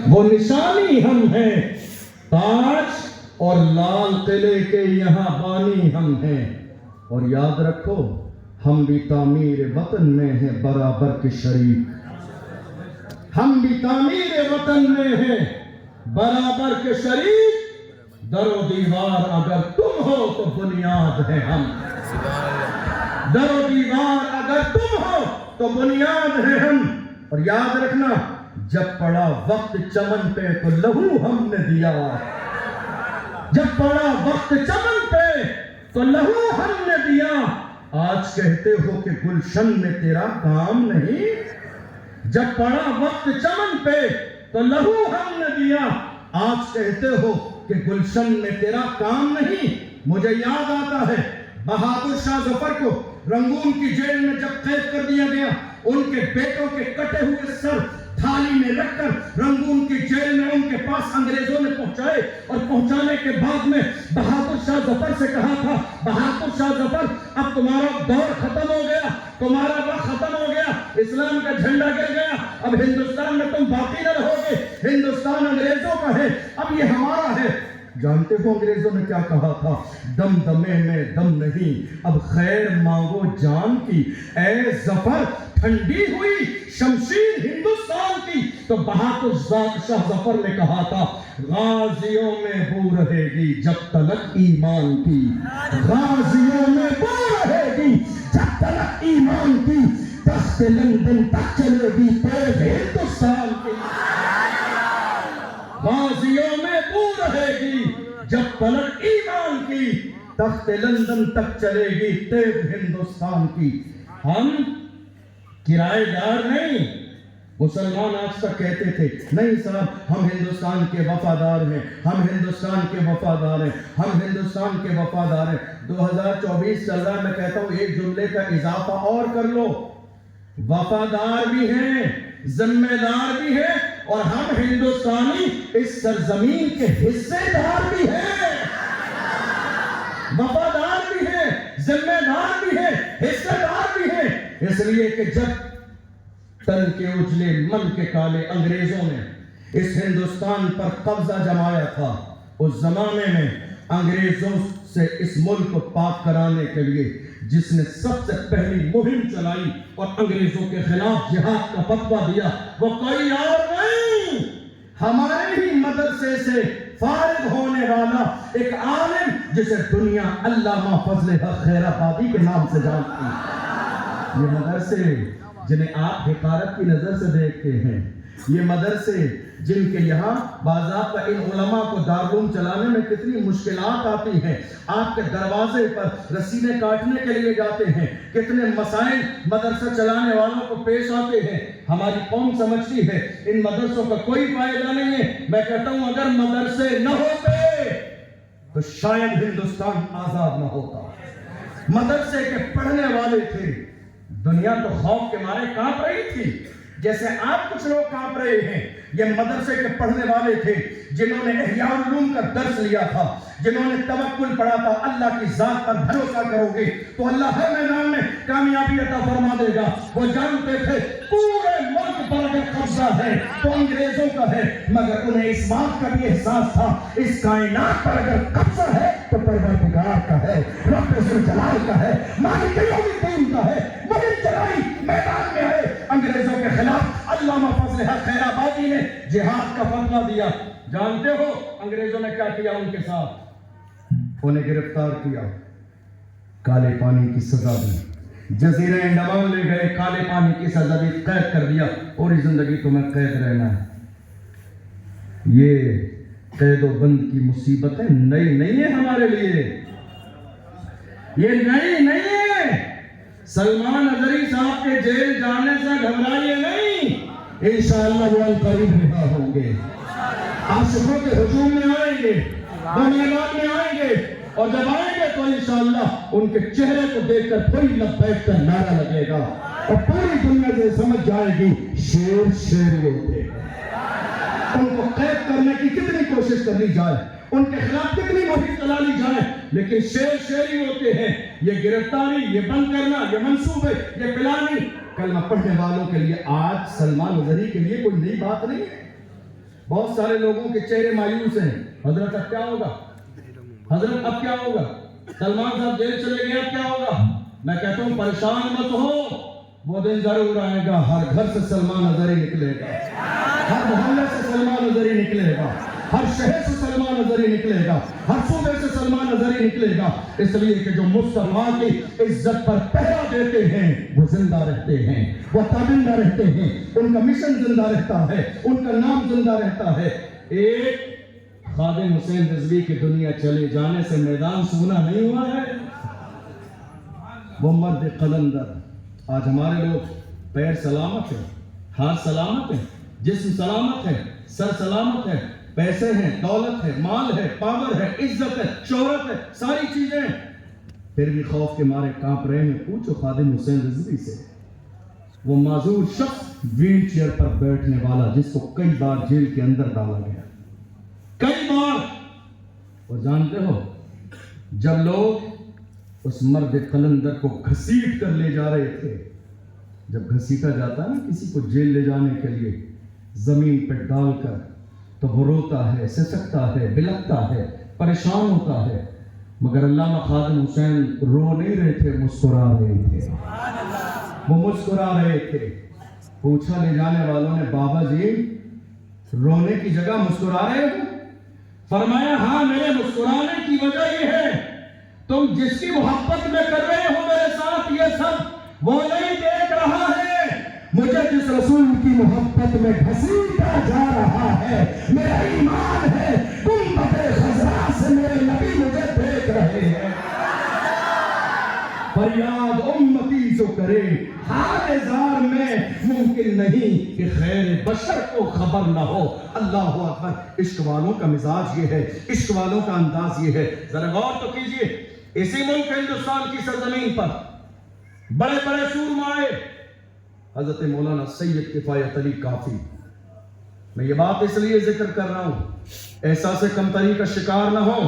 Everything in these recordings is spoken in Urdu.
وہ نشانی ہم ہیں، تاج اور لال قلعے کے یہاں بانی ہم ہیں۔ اور یاد رکھو ہم بھی تعمیر وطن میں ہیں برابر کے شریک، ہم بھی تعمیر وطن میں ہیں برابر کے شریک۔ در و دیوار اگر تم ہو تو بنیاد ہے ہم، در و دیوار اگر تم ہو تو بنیاد ہے ہم۔ اور یاد رکھنا جب پڑا وقت چمن پہ تو لہو ہم نے دیا، جب پڑا وقت چمن پہ تو لہو ہم نے دیا۔ آج کہتے ہو کہ گلشن میں تیرا کام نہیں، جب پڑا وقت چمن پہ تو لہو ہم نے دیا۔ آج کہتے ہو کہ گلشن میں تیرا کام نہیں۔ مجھے یاد آتا ہے بہادر شاہ ظفر کو رنگون کی جیل میں جب قید کر دیا گیا، ان کے بیٹوں کے کٹے ہوئے سر تھالی میں رکھ کر رنگون کی جیل میں ان کے پاس انگریزوں نے پہنچائے، اور پہنچانے کے بعد میں بہادر شاہ ظفر سے کہا تھا، بہادر شاہ ظفر اب تمہارا دور ختم ہو گیا، تمہارا وقت ختم ہو گیا، اسلام کا جھنڈا گر گیا، اب ہندوستان میں تم باقی نہ رہو گے، ہندوستان انگریزوں کا ہے، اب یہ ہمارا ہے۔ جانتے ہو انگریزوں نے کیا کہا تھا؟ دم دمے میں دم نہیں، اب خیر مانگو جان کی، اے ظفر ٹھنڈی ہوئی شمشیر ہندوستان کی۔ تو بہادر شاہ ظفر نے کہا تھا، غازیوں میں بو رہے گی جب تلک ایمان کی، غازیوں میں بو رہے گی جب تلک ایمان کی، تخت لندن تک چلے گی تیز ہندوستان کی، غازیوں میں بو رہے گی جب تلک ایمان کی، تخت لندن تک چلے گی تیز ہندوستان کی۔ ہم کرائے دار نہیں۔ مسلمان آج تک کہتے تھے نہیں صاحب ہم ہندوستان کے وفادار ہیں، ہم ہندوستان کے وفادار ہیں، ہم ہندوستان کے وفادار ہیں۔ 2024 چل رہا ہے، میں کہتا ہوں ایک جملے کا اضافہ اور کر لو، وفادار بھی ہیں، ذمہ دار بھی ہیں، اور ہم ہندوستانی اس سرزمین کے حصے دار بھی ہیں، وفادار بھی ہیں، ذمہ دار بھی ہیں، حصے دار بھی ہیں۔ اس لیے کہ جب تن کے اجلے من کے کالے انگریزوں نے اس ہندوستان پر قبضہ جمایا تھا، اس زمانے میں انگریزوں سے اس ملک کو پاک کرانے کے لیے جس نے سب سے پہلی مہم چلائی اور انگریزوں کے خلاف جہاد کا فتویٰ دیا، وہ کوئی اور نہیں، ہمارے ہی مدرسے سے فارغ ہونے والا ایک عالم جسے دنیا علامہ فضل حق خیر آبادی کے نام سے جانتی ہے۔ یہ مدرسے جنہیں آپ حقارت کی نظر سے دیکھتے ہیں، یہ مدرسے جن کے یہاں باضابطہ ان علماء کو دارالعلوم چلانے میں کتنی مشکلات آتی ہیں، آپ کے دروازے پر رسیدیں کاٹنے کے لیے جاتے ہیں، کتنے مسائل مدرسہ چلانے والوں کو پیش آتے ہیں، ہماری قوم سمجھتی ہے ان مدرسوں کا کوئی فائدہ نہیں ہے۔ میں کہتا ہوں اگر مدرسے نہ ہوتے تو شاید ہندوستان آزاد نہ ہوتا۔ مدرسے کے پڑھنے والے تھے، دنیا تو خوف کے مارے کانپ رہی تھی، جیسے آپ کچھ لوگ کانپ رہے ہیں۔ یہ مدرسے کے پڑھنے والے تھے جنہوں نے احیاء العلوم کا درس لیا تھا، جنہوں نے توکل پڑھا تھا، اللہ کی ذات پر بھروسہ کرو گے تو اللہ ہر میدان میں کامیابی عطا فرما دے گا۔ وہ جانتے تھے پورے ملک پر اگر قبضہ ہے تو انگریزوں کا ہے، مگر انہیں اس بات کا بھی احساس تھا اس کائنات پر اگر قبضہ ہے تو پروردگار کا ہے، رب ذوالجلال کا ہے، مالک یوم الدین کا ہے۔ مہم چلائی، میدان میں آئے، انگریزوں کے خلاف علامہ فضل حق خیر آبادی نے جہاد کا فتویٰ دیا۔ جانتے ہو انگریزوں نے کیا کیا ان کے ساتھ؟ انہیں گرفتار کیا، کالے پانی کی سزا دی، جزیرہ انڈمان لے گئے، کالے پانی کی سزا دی، قید کر دیا، پوری زندگی تمہیں قید رہنا ہے۔ یہ قید و بند کی مصیبتیں نئی نہیں ہیں ہمارے لیے، یہ نئی نہیں ہے۔ سلمان اظہری صاحب کے جیل جانے سے گھبرائیے نہیں، انشاءاللہ وہ عنقریب رہا ہوں گے، عاشقوں کے ہجوم میں آئیں گے، وہ میدان میں آئیں گے، اور جب آئیں گے تو انشاءاللہ ان کے چہرے کو دیکھ کر پوری لبیک کا نعرہ لگے گا، اور پوری دنیا سے سمجھ جائے گی شیر شیر ہوتے ہیں۔ ان کو قید کرنے کی کتنی کوشش کر لی جائے، ان کے خلاف کتنی مہم چلا لی جائے، لیکن شیر شیر ہی ہوتے ہیں۔ یہ گرفتاری، یہ بند کرنا، یہ منصوبے، یہ پلاننگ کلمہ پڑھنے والوں کے لیے آج سلمان اظہری کے لیے کوئی نئی بات نہیں ہے۔ بہت سارے لوگوں کے چہرے مایوس ہیں. حضرت اب کیا ہوگا؟ حضرت اب کیا ہوگا؟ سلمان صاحب جیل چلے گئے، اب کیا ہوگا؟ میں کہتا ہوں پریشان مت ہو، وہ دن ضرور آئے گا. ہر گھر سے سلمان نظر ہی نکلے گا، ہر محلے سے سلمان نظر ہی نکلے گا، ہر شہر سے سلمان نظر ہی نکلے گا، ہر صوبے سے سلمان نظر ہی نکلے گا. اس لیے کہ جو مصطفیٰ کی عزت پر پہرا دیتے ہیں وہ زندہ رہتے ہیں، وہ تابندہ رہتے ہیں، ان کا مشن زندہ رہتا ہے، ان کا نام زندہ رہتا ہے. ایک خادم حسین رضوی کی دنیا چلے جانے سے میدان سونا نہیں ہوا ہے. وہ مرد قلندر. آج ہمارے لوگ پیر سلامت ہیں، ہاتھ سلامت ہیں، جسم سلامت ہے، سر سلامت ہے، پیسے ہیں، دولت ہے، مال ہے، پاور ہے، عزت ہے، شہرت ہے، ساری چیزیں ہیں، پھر بھی خوف کے مارے کانپ رہے ہیں. پوچھو خادم حسین رضوی سے. وہ معذور شخص ویل چیئر پر بیٹھنے والا جس کو کئی بار جیل کے اندر ڈالا گیا، کئی بار. اور جانتے ہو جب لوگ اس مرد قلندر کو گھسیٹ کر لے جا رہے تھے، جب گھسیٹا جاتا ہے نا کسی کو جیل لے جانے کے لیے، زمین پہ ڈال کر، تو وہ روتا ہے، سسکتا ہے، بلکتا ہے، پریشان ہوتا ہے. مگر علامہ خادم حسین رو نہیں رہے تھے، مسکرا رہے تھے. وہ مسکرا رہے تھے. پوچھا لے جانے والوں نے، بابا جی رونے کی جگہ مسکرا رہے ہو؟ فرمایا ہاں، میرے مسکرانے کی وجہ یہ ہے تم جس کی محبت میں کر رہے ہو میرے ساتھ یہ سب، وہ نہیں دیکھ رہا ہے. مجھے جس رسول کی محبت میں گھسیٹا جا رہا ہے میرا ایمان ہے، گنبد خضرا سے میرے نبی مجھے دیکھ رہے ہیں. فریاد امتی جو کرے حال زار میں، ممکن نہیں کہ خیر بشر کو خبر نہ ہو. اللہ اکبر. عشق والوں کا مزاج یہ ہے، عشق والوں کا انداز یہ ہے. ذرا غور تو کیجئے، اسی ملک ہندوستان کی سرزمین پر بڑے بڑے سورمائے، حضرت مولانا سید کفایت علی کافی. میں یہ بات اس لیے ذکر کر رہا ہوں احساس کمتری کا شکار نہ ہو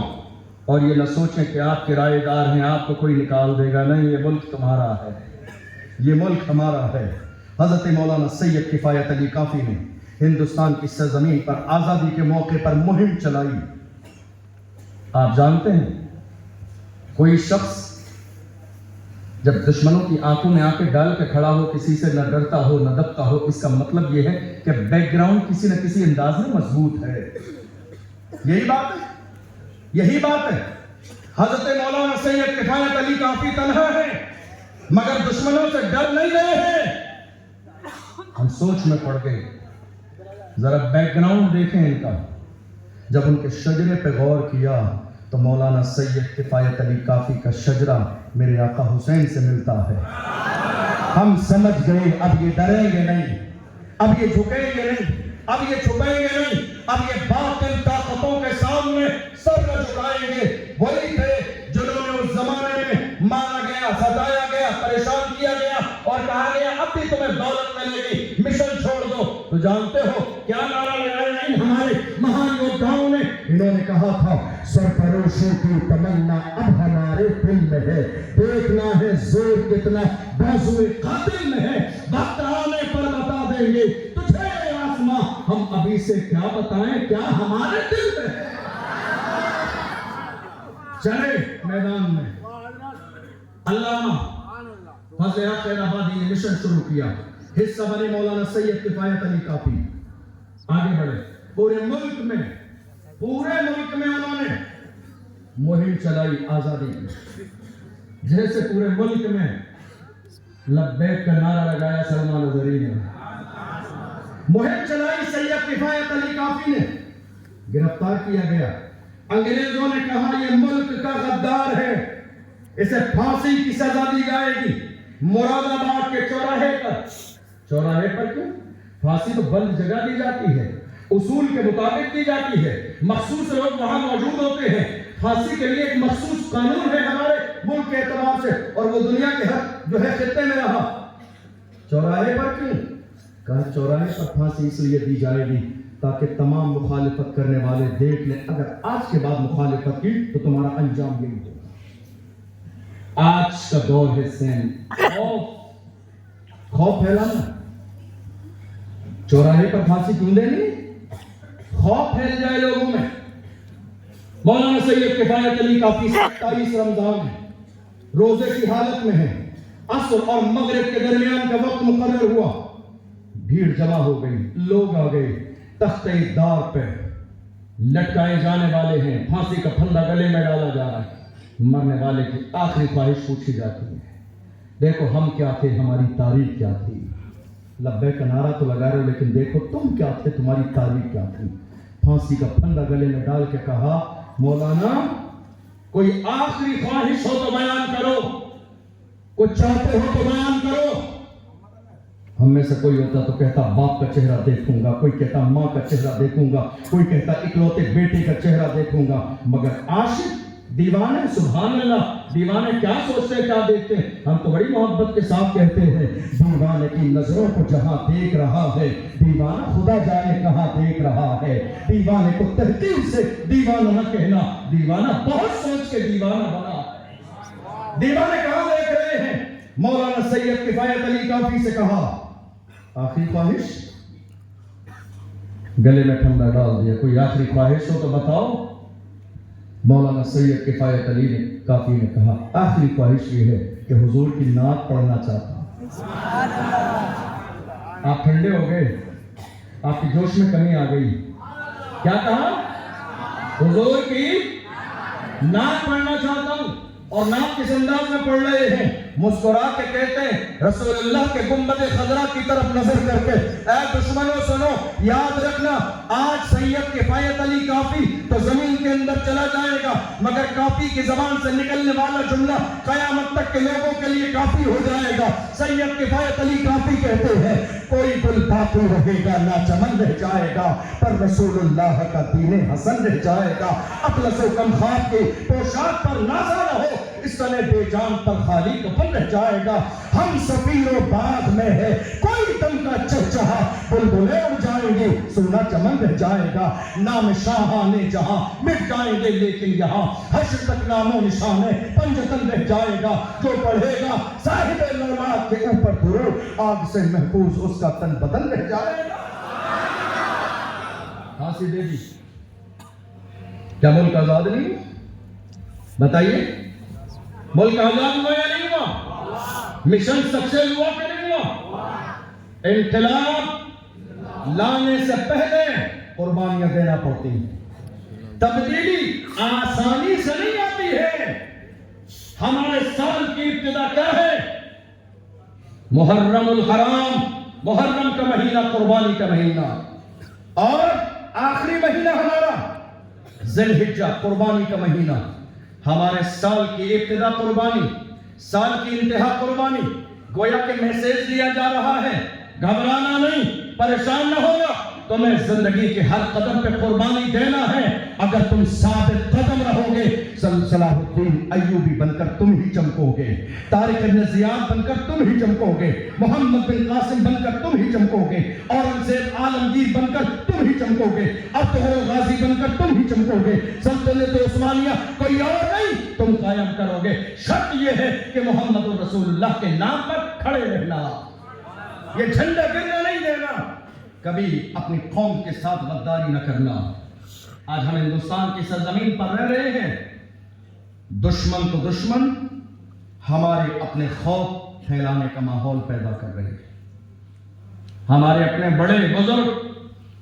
اور یہ نہ سوچیں کہ آپ کرایہ دار ہیں، آپ کو کوئی نکال دے گا. نہیں، یہ ملک تمہارا ہے، یہ ملک ہمارا ہے. حضرت مولانا سید کفایت علی کافی نے ہندوستان کی سرزمین پر آزادی کے موقع پر مہم چلائی. آپ جانتے ہیں کوئی شخص جب دشمنوں کی آنکھوں میں آنکھیں ڈال کے کھڑا ہو، کسی سے نہ ڈرتا ہو نہ دبتا ہو، اس کا مطلب یہ ہے کہ بیک گراؤنڈ کسی نہ کسی انداز میں مضبوط ہے. یہی بات ہے، یہی بات ہے. حضرت مولانا سید کفایت علی کافی تنہا ہے مگر دشمنوں سے ڈر نہیں رہے ہیں. ہم سوچ میں پڑ گئے. ذرا بیک گراؤنڈ دیکھیں ان کا. جب ان کے شجرے پہ غور کیا تو مولانا سید کفایت علی کافی کا شجرہ میرے آقا حسین سے ملتا ہے. ہم سمجھ گئے اب یہ ڈریں گے نہیں، اب یہ جھکیں گے نہیں، اب یہ چھپیں گے نہیں، اب یہ باطل طاقتوں کے سامنے سر نہ جھکائیں گے. وہی تھے جنہوں نے اس زمانے میں مارا گیا، ستایا گیا، پریشان کیا گیا اور کہا گیا اب بھی تمہیں دولت ملے گی، مشن چھوڑ دو. تو جانتے ہو کیا نعرہ لگایا ہے ہمارے مہان یودھاؤں نے؟ انہوں نے کہا تھا سرفروشوں کی تمنا اب ہمارے دل میں ہے، دیکھنا ہے زور کتنا بازوئے قاتل میں ہے، وقت آنے پر بتا دیں گے تجھے آسماں، ہم ابھی سے کیا بتائیں کیا ہمارے دل میں ہے. چلے میدان میں علامہ فضل حق آبادی نے مشن شروع کیا. حصہ بنے مولانا سید کفایت علی کافی. آگے بڑھے پورے ملک میں انہوں نے مہم چلائی آزادی کی. جیسے پورے ملک میں لبیک کا نعرہ لگایا سلمان اظہری نے، مہم چلائی. سید کفایت علی کافی نے گرفتار کیا گیا. انگریزوں نے کہا یہ ملک کا غدار ہے، اسے پھانسی کی سزا دی جائے گی. مراد آباد کے چوراہے پر کیوں؟ پھانسی تو بند جگہ دی جاتی ہے، اصول کے مطابق دی جاتی ہے، مخصوص لوگ وہاں موجود ہوتے ہیں. پھانسی کے لیے ایک مخصوص قانون ہے ہمارے ملک کے اعتبار سے اور وہ دنیا کے ہر جو ہے خطے میں رہا. چوراہے پر کیوں؟ کہا چوراہے پر پھانسی اس لیے دی جائے گی تاکہ تمام مخالفت کرنے والے دیکھ لیں اگر آج کے بعد مخالفت کی تو تمہارا انجام یہی ہوگا. آج کا دور ہے سین خوف پھیلانا. چوراہے پر پھانسی کیوں دینی؟ خوف پھیل جائے لوگوں میں. مولانا سید کفایت علی کافی 27 رمضان ہے, روزے کی حالت میں ہے, عصر اور مغرب کے درمیان کا وقت مقرر ہوا, بھیڑ جمع ہو گئی, لوگ آ گئے, تختے دار پہ لٹکائے جانے والے ہیں, پھانسی کا پھندا گلے میں ڈالا جا رہا ہے, مرنے والے کی آخری خواہش پوچھی جاتی ہے, دیکھو ہم کیا تھے, ہماری تاریخ کیا تھی. لبیک کا نعرہ تو لگا رہے ہو, لیکن دیکھو تم کیا تھے, تمہاری تاریخ کیا تھی. پھانسی کا پھندا گلے میں ڈال کے کہا, مولانا کوئی آخری خواہش ہو تو بیان کرو, کچھ چاہتے ہو تو بیان کرو. ہم میں سے کوئی ہوتا تو کہتا باپ کا چہرہ دیکھوں گا, کوئی کہتا ماں کا چہرہ دیکھوں گا, کوئی کہتا اکلوتے بیٹے کا چہرہ دیکھوں گا. مگر عاشق دیوانے, سبحان اللہ, دیوانے کیا سوچتے کیا دیکھتے ہیں. ہم تو بڑی محبت کے ساتھ کہتے ہیں, دیوانے کی نظروں کو جہاں دیکھ رہا ہے, دیوانہ خدا جانے کہاں دیکھ رہا ہے. دیوانے کو تحقیق سے دیوانہ نہ کہنا, دیوانہ بہت سوچ کے دیوانہ بنا. دیوانے کہاں دیکھ رہے ہیں. مولانا سید کفایت علی کافی سے کہا, آخری خواہش, گلے میں پھندا ڈال دیا, کوئی آخری خواہش ہو تو بتاؤ. مولانا سید کفایت علی نے کافی نے کہا, آخری خواہش یہ ہے کہ حضور کی نعت پڑھنا چاہتا ہوں. آپ ٹھنڈے ہو گئے, آپ کی جوش میں کمی آ گئی. کیا کہا؟ حضور کی نعت پڑھنا چاہتا ہوں. اور نعت کس انداز میں پڑھ رہے ہیں؟ مسکرا کے کہتے ہیں, رسول اللہ کے گنبد خضرا کی طرف نظر کر کے, اے دشمنوں سنو, یاد رکھنا آج سید کفایت علی کافی تو زمین کے اندر چلا جائے گا, مگر کافی کی زبان سے نکلنے والا جملہ قیامت تک کے لوگوں کے لیے کافی ہو جائے گا. سید کفایت علی کافی کہتے ہیں, کوئی گل باقی رہے گا نہ چمن رہ جائے گا, پر رسول اللہ کا دین حسن رہ جائے گا. اطلس و کمخاب کی پوشاک پر نازا نہ ہو, اس طرح بے جان پر خالی کفن رہ جائے گا. ہم سفیر و باغ میں ہے, کوئی دم کا چہچہا, بلبلیں اڑ جائیں گے, سونا چمن رہ جائے گا. نام شاہانے جہاں مٹ جائیں گے, لیکن یہاں حشر تک نام و نشانے پنجتن رہ جائے گا. جو پڑھے گا صاحب لولاک کے اوپر درود, آگ سے محفوظ اس کا تن بدن رہ جائے گا. پھانسی دے دی, کیا ملک آزاد نہیں؟ بتائیے, ملک آزاد ہوا یا نہیں ہوا؟ مشن سکسیس ہوا کہ نہیں ہوا؟ انقلاب لانے سے پہلے قربانیاں دینا پڑتی ہیں. تبدیلی آسانی سے نہیں آتی ہے. ہمارے سال کی ابتدا کیا ہے؟ محرم الحرام, محرم کا مہینہ قربانی کا مہینہ, اور آخری مہینہ ہمارا ذی الحجہ قربانی کا مہینہ. ہمارے سال کی ابتدا قربانی, سال کی انتہا قربانی. گویا کہ میسیج دیا جا رہا ہے, گھبرانا نہیں, پریشان نہ ہوگا, تمہیں زندگی کے ہر قدم پہ قربانی دینا ہے. اگر تم ثابت قدم رہو گے, صلاح الدین ایوبی بن کر تم ہی چمکو گے, طارق بن زیاد بن کر تم ہی چمکو گے, محمد بن قاسم بن کر تم ہی چمکو گے, اورنگزیب عالمگیر بن کر تم ہی چمکو گے, ابدغل غازی بن کر تم ہی چمکو گے. سلطنت عثمانیہ کوئی اور نہیں, تم قائم کرو گے. شرط یہ ہے کہ محمد رسول اللہ کے نام پر کھڑے رہنا, یہ جھنڈا گرنا نہیں دینا, کبھی اپنی قوم کے ساتھ غداری نہ کرنا. آج ہم ہندوستان کی سرزمین پر رہ رہے ہیں, دشمن تو دشمن ہمارے اپنے خوف پھیلانے کا ماحول پیدا کر رہے ہیں. ہمارے اپنے بڑے بزرگ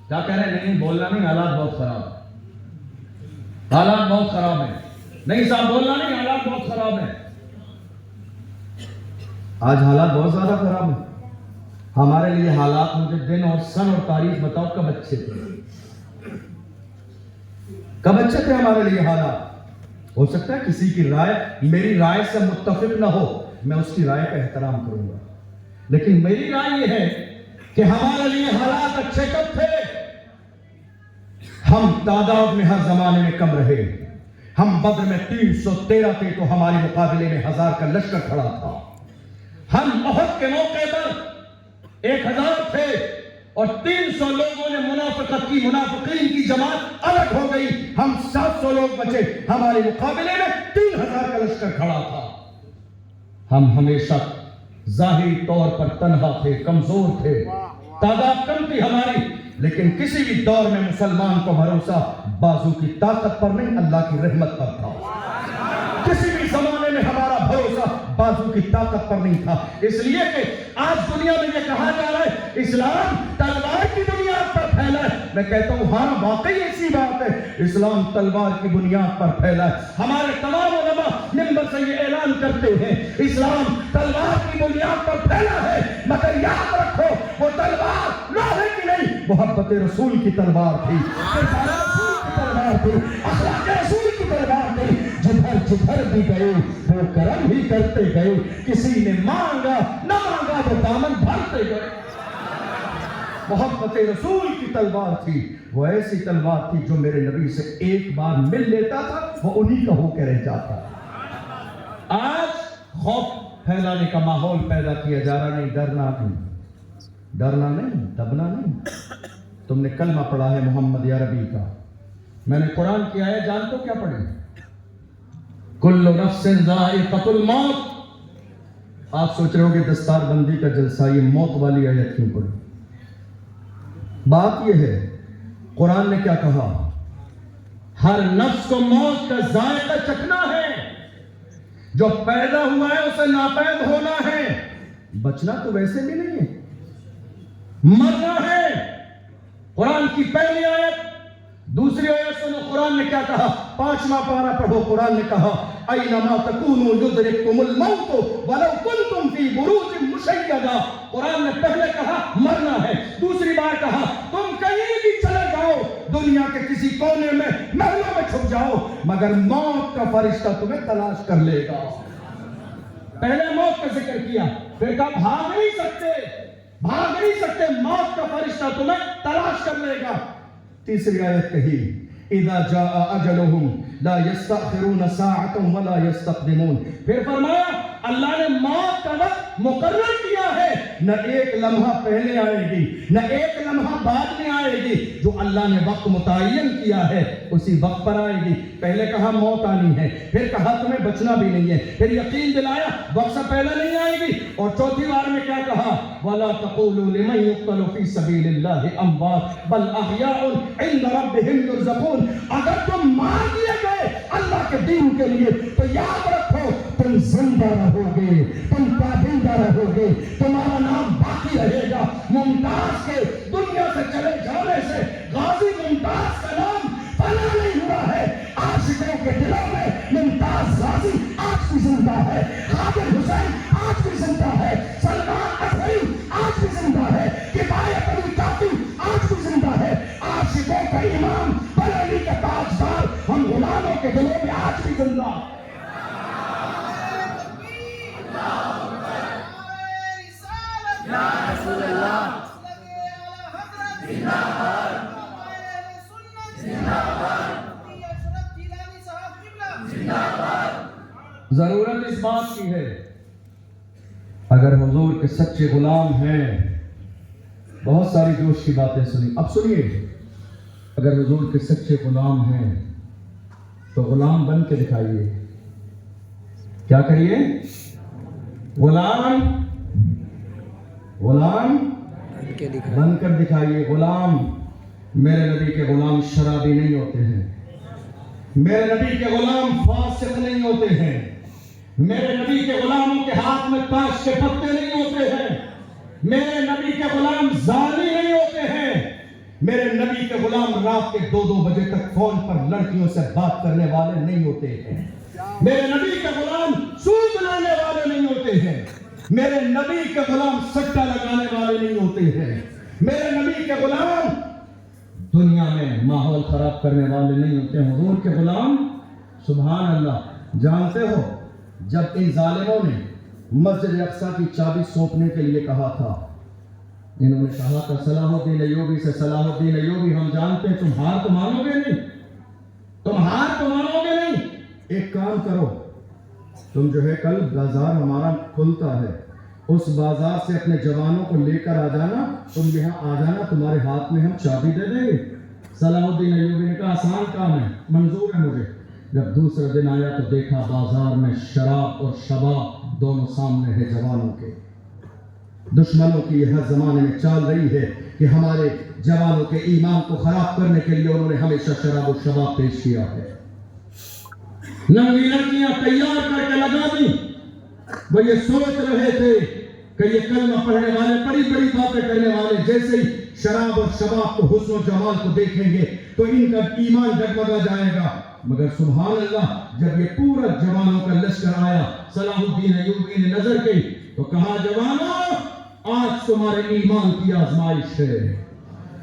کیا کہہ رہے ہیں؟ نہیں بولنا نہیں, حالات بہت خراب ہیں, حالات بہت خراب ہیں. نہیں صاحب بولنا نہیں, حالات بہت خراب ہیں. آج حالات بہت زیادہ خراب ہیں. ہمارے لیے حالات, مجھے دن اور سن اور تاریخ بتاؤ کب اچھے تھے, کب اچھے تھے ہمارے لیے حالات. ہو سکتا ہے کسی کی رائے میری رائے سے متفق نہ ہو, میں اس کی رائے کا احترام کروں گا, لیکن میری رائے یہ ہے کہ ہمارے لیے حالات اچھے کب تھے. ہم تعداد میں ہر زمانے میں کم رہے. ہم بدر میں 313 تھے تو ہمارے مقابلے میں 1000 کا لشکر کھڑا تھا. ہم احد کے موقع پر 1000 تھے اور 300 لوگوں نے منافقت کی, منافقین کی جماعت الگ ہو گئی. ہم 700 لوگ بچے, ہمارے مقابلے میں 3000 کا لشکر کھڑا تھا. ہم ہمیشہ ظاہری طور پر تنہا تھے, کمزور تھے, تعداد کم تھی ہماری, لیکن کسی بھی دور میں مسلمان کو بھروسہ بازو کی طاقت پر نہیں، اللہ کی رحمت پر تھا۔ کسی بھی زمانے میں ہمارا بھروسہ بازو کی طاقت پر نہیں تھا، اس لیے کہ آج دنیا میں یہ کہا جا رہا ہے اسلام تلوار کی بنیاد پر پھیلا ہے۔ میں کہتا ہوں ہاں واقعی ایسی بات ہے، اسلام تلوار کی بنیاد پر پھیلا ہے۔ ہمارے تمام علماء منبر سے یہ اعلان کرتے ہیں اسلام تلوار کی بنیاد پر پھیلا ہے، مگر یاد رکھو وہ تلوار لوہے کی نہیں، محبت رسول کی تلوار تھی، رسول کی تلوار تھی، اخلاق رسول کی تلوار تھی۔ جدھر بھی گئے وہ کرم ہی کرتے گئے، کسی نے مانگا نہ مانگا وہ دامن بھرتے گئے۔ محبت رسول کی تلوار تھی، وہ ایسی تلوار تھی جو میرے نبی سے ایک بار مل لیتا تھا وہ انہی کا ہو کے رہ جاتا۔ آج خوف پھیلانے کا ماحول پیدا کیا جا رہا، نہیں ڈرنا نہیں، دبنا نہیں۔ تم نے کلمہ پڑھا ہے محمد یا ربی کا، میں نے قرآن کی آیت جانتے ہو کیا پڑھی؟ کل نفس ذائقۃ الموت۔ آپ سوچ رہے ہو کہ دستار بندی کا جلسہ یہ موت والی آیت کیوں پڑھی؟ بات یہ ہے قرآن نے کیا کہا، ہر نفس کو موت کا ذائقہ چکھنا ہے، جو پیدا ہوا ہے اسے ناپید ہونا ہے، بچنا تو ویسے بھی نہیں ہے، مرنا ہے۔ قرآن کی پہلی آیت، دوسری آیت سنو قرآن نے کیا کہا، 5واں پارہ پڑھو، قرآن نے کہا اینما تکونوا یدرککم الموت ولو کنتم فی بروج مشیدہ۔ قرآن نے پہلے کہا مرنا ہے، دوسری بار کہا تم کہیں بھی چلے جاؤ، دنیا کے کسی کونے میں محلوں میں چھپ جاؤ، مگر موت کا فرشتہ تمہیں تلاش کر لے گا۔ پہلے موت کا ذکر کیا، پھر کہا بھاگ نہیں سکتے، موت کا فرشتہ تمہیں تلاش کر لے گا۔ تیسری آیت کہی اذا جاء اجلهم لا يستأخرون ساعة ولا يستقدمون۔ پھر فرمایا اللہ نے موت کا وقت مقرر کیا ہے، نہ ایک لمحہ پہلے آئے گی نہ ایک لمحہ بعد میں آئے گی، جو اللہ نے وقت متعین کیا ہے اسی وقت پر آئے گی۔ پہلے کہا موت آنی ہے، پھر کہا تمہیں بچنا بھی نہیں ہے، پھر یقین دلایا وقت سے پہلے نہیں آئے گی، اور چوتھی بار میں کیا کہا وَلَا تَقُولُوا لِمَنْ يُقْتَلُ فِي سَبِيلِ اللَّهِ أَمْوَاتٌ بَلْ أَحْيَاءٌ عِنْدَ رَبِّهِمْ يُرْزَقُونَ۔ اگر تم مار دیے گئے اللہ کے دین کے لیے تو یاد رکھو تم زندہ رہو گے، تم پابندہ رہو گے، تمہارا نام باقی رہے گا۔ ممتاز کے دنیا سے چلے جانے سے غازی ممتاز کا نام فنا نہیں ہوا ہے، عاشقوں کے دلوں میں ممتاز غازی آج بھی زندہ ہے، قادر حسین آج بھی زندہ ہے، سلمان اطہری آج بھی زندہ ہے، کفایت علی کافی آج بھی زندہ ہے، عاشقوں کا امام بریلی کا تاجدار ہم غلاموں کے دلوں میں آج بھی زندہ ہے۔ ضرورت اس بات کی ہے اگر حضور کے سچے غلام ہیں، بہت ساری جوش کی باتیں سنی، اب سنیے، اگر حضور کے سچے غلام ہیں تو غلام بن کے دکھائیے۔ کیا کریے؟ غلام بن کر دکھائیے۔ غلام، میرے نبی کے غلام شرابی نہیں ہوتے ہیں، میرے نبی کے غلام فاسق نہیں ہوتے ہیں، میرے نبی کے غلاموں کے ہاتھ میں تاش کے پتے نہیں ہوتے ہیں، میرے نبی کے غلام زانی نہیں ہوتے ہیں، میرے نبی کے غلام رات کے 2 بجے تک فون پر لڑکیوں سے بات کرنے والے نہیں ہوتے ہیں، میرے نبی کے غلام سود لانے والے نہیں ہوتے ہیں، میرے نبی کے غلام سٹا لگانے والے نہیں ہوتے ہیں، میرے نبی کے غلام دنیا میں ماحول خراب کرنے والے نہیں ہوتے ہیں۔ حضور کے غلام سبحان اللہ، جانتے ہو جب ان ظالموں نے مسجد اقصی کی چابی سونپنے کے لیے کہا تھا، انہوں نے کہا تھا صلاح الدین ایوبی سے، صلاح الدین ایوبی ہم جانتے ہیں تم ہار تو مانو گے نہیں، ایک کام کرو، تم جو ہے کل بازار ہمارا کھلتا ہے، اس بازار سے اپنے جوانوں کو لے کر آ جانا، تم یہاں آ جانا، تمہارے ہاتھ میں ہم چابی دے دیں گے۔ صلاح الدین ایوبی نے کہا آسان کام ہے، منظور ہے مجھے۔ جب دوسرے دن آیا تو دیکھا بازار میں شراب اور شباب دونوں سامنے ہے جوانوں کے۔ دشمنوں کی یہ ہر زمانے میں چال رہی ہے کہ ہمارے جوانوں کے ایمان کو خراب کرنے کے لیے انہوں نے ہمیشہ شراب و شباب پیش کیا ہے. ننگی لڑکیاں تیار کر کے لگا دی. وہ یہ سوچ رہے تھے کہ یہ کلمہ پڑھنے والے بڑی بڑی باتیں کرنے والے جیسے ہی شراب اور شباب کو حسن و جمال کو دیکھیں گے تو ان کا ایمان ڈگمگا جائے گا. مگر سبحان اللہ جب یہ پورا جوانوں کا لشکر آیا صلاح الدین ایوبی نے نظر کی تو کہا جوانوں آج تمہارے ایمان کی آزمائش ہے.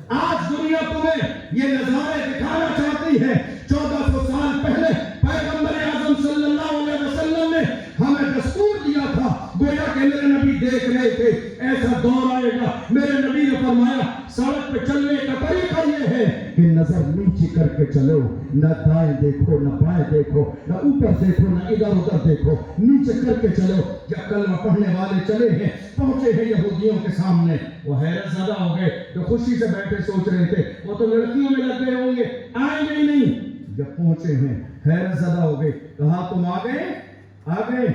آج دنیا تمہیں یہ نظارے دکھانا چاہتی ہے. 1400 سال پہلے پیغمبر اعظم صلی اللہ علیہ وسلم نے ہمیں دستور دیا تھا گویا کہ میرے نبی دیکھ رہے تھے ایسا دور آئے گا. میرے نبی نے فرمایا سڑک پہ چلنے کا طریقہ یہ ہے کہ نظر نیچے کر کے چلو. نہ دائیں دیکھو نہ بائیں دیکھو نہ اوپر دیکھو نہ ادھر ادھر دیکھو. نیچے کر کے چلو. جب کلمہ پڑھنے والے چلے ہیں پہنچے ہیں یہودیوں کے سامنے وہ حیرت زدہ ہو گئے. جو خوشی سے بیٹھے سوچ رہے تھے وہ تو لڑکیوں میں لگ گئے ہوں گے آئیں گے ہی نہیں. جب پہنچے ہیں حیرت زدہ ہو گئے. کہا تم آ گئے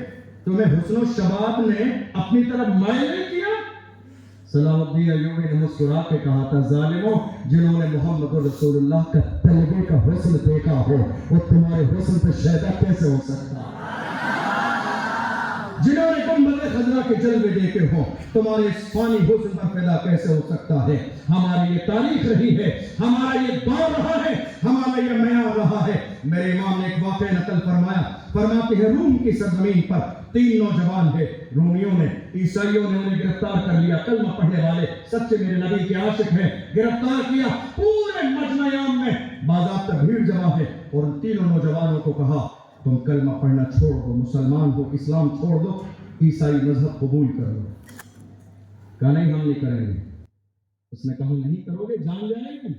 تمہیں حسن و شباب نے اپنی طرف مائل نہیں کیا. صلاح الدین ایوبی نے مسکرا کے کہا تھا ظالموں جنہوں نے محمد رسول اللہ کا طلبے کا حسن دیکھا ہو وہ تمہارے حسن پہ شیدا کیسے ہو سکتا. جنہوں نے گنبد خضرا کے جلوے دیکھے ہوں تمہارے اس فانی حسن پر پیدا کیسے ہو سکتا ہے. ہماری یہ تاریخ رہی ہے ہمارا یہ دور رہا ہے ہمارا یہ معیار رہا ہے. میرے امام نے ایک واقعہ نقل فرماتے ہیں روم کی سرزمین پر 3 نوجوان ہیں. رومیوں نے عیسائیوں نے انہیں گرفتار کر لیا. کلمہ پڑھنے والے سچے میرے نبی کے عاشق ہیں. گرفتار کیا. پورے مجمع عام میں باضابطہ بھیڑ جمع ہے اور ان 3 نوجوانوں کو کہا تم کلمہ پڑھنا چھوڑ دو مسلمان ہو اسلام چھوڑ دو عیسائی مذہب قبول کر لو. کہا نہیں ہم نہیں کریں گے. اس نے کہا نہیں کرو گے جان جائے گی.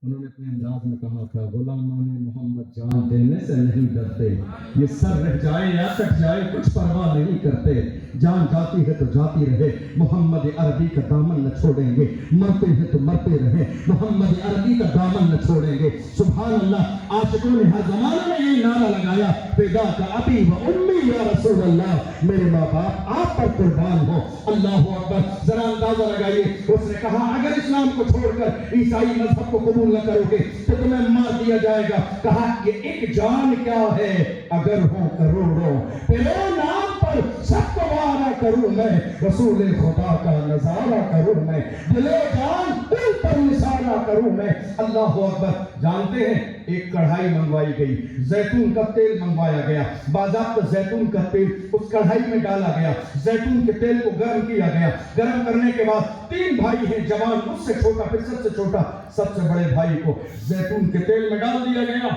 انہوں نے اپنے انداز میں کہا تھا غلامان محمد جان دینے سے نہیں ڈرتے. یہ سر رہ جائے یا کٹ جائے کچھ پرواہ نہیں کرتے. جان جاتی ہے تو جاتی رہے محمد عربی کا دامن نہ چھوڑیں گے. مرتے ہیں تو مرتے رہیں محمد عربی کا دامن نہ چھوڑیں گے. سبحان اللہ عاشقوں نے ہر زمانے میں یہ نعرہ لگایا فدا کا ابی و امی یا رسول اللہ. میرے ماں باپ آپ پر قربان ہو. اللہ اکبر. ذرا اندازہ لگائیے اس نے کہا اگر اسلام کو چھوڑ کر عیسائی مذہب کو قبول نہ کرو گے تو تمہیں مار دیا جائے گا. کہا یہ ایک جان کیا ہے اگر ہوں کروڑوں تیرے نام پر سب کو وعدہ کروں میں رسول خدا کا نظارہ کروں میں دل و جان ان پر نثارہ کروں میں. اللہ اکبر. جانتے ہیں ایک کڑھائی منگوائی گئی زیتون کا تیل منگوایا گیا. باضابطہ زیتون کا تیل اس کڑھائی میں ڈالا گیا. زیتون کے تیل کو گرم کیا گیا. گرم کرنے کے بعد 3 بھائی ہیں جوان اس سے چھوٹا پھر سب سے چھوٹا سب سے بڑے بھائی کو زیتون کے تیل میں ڈال دیا گیا.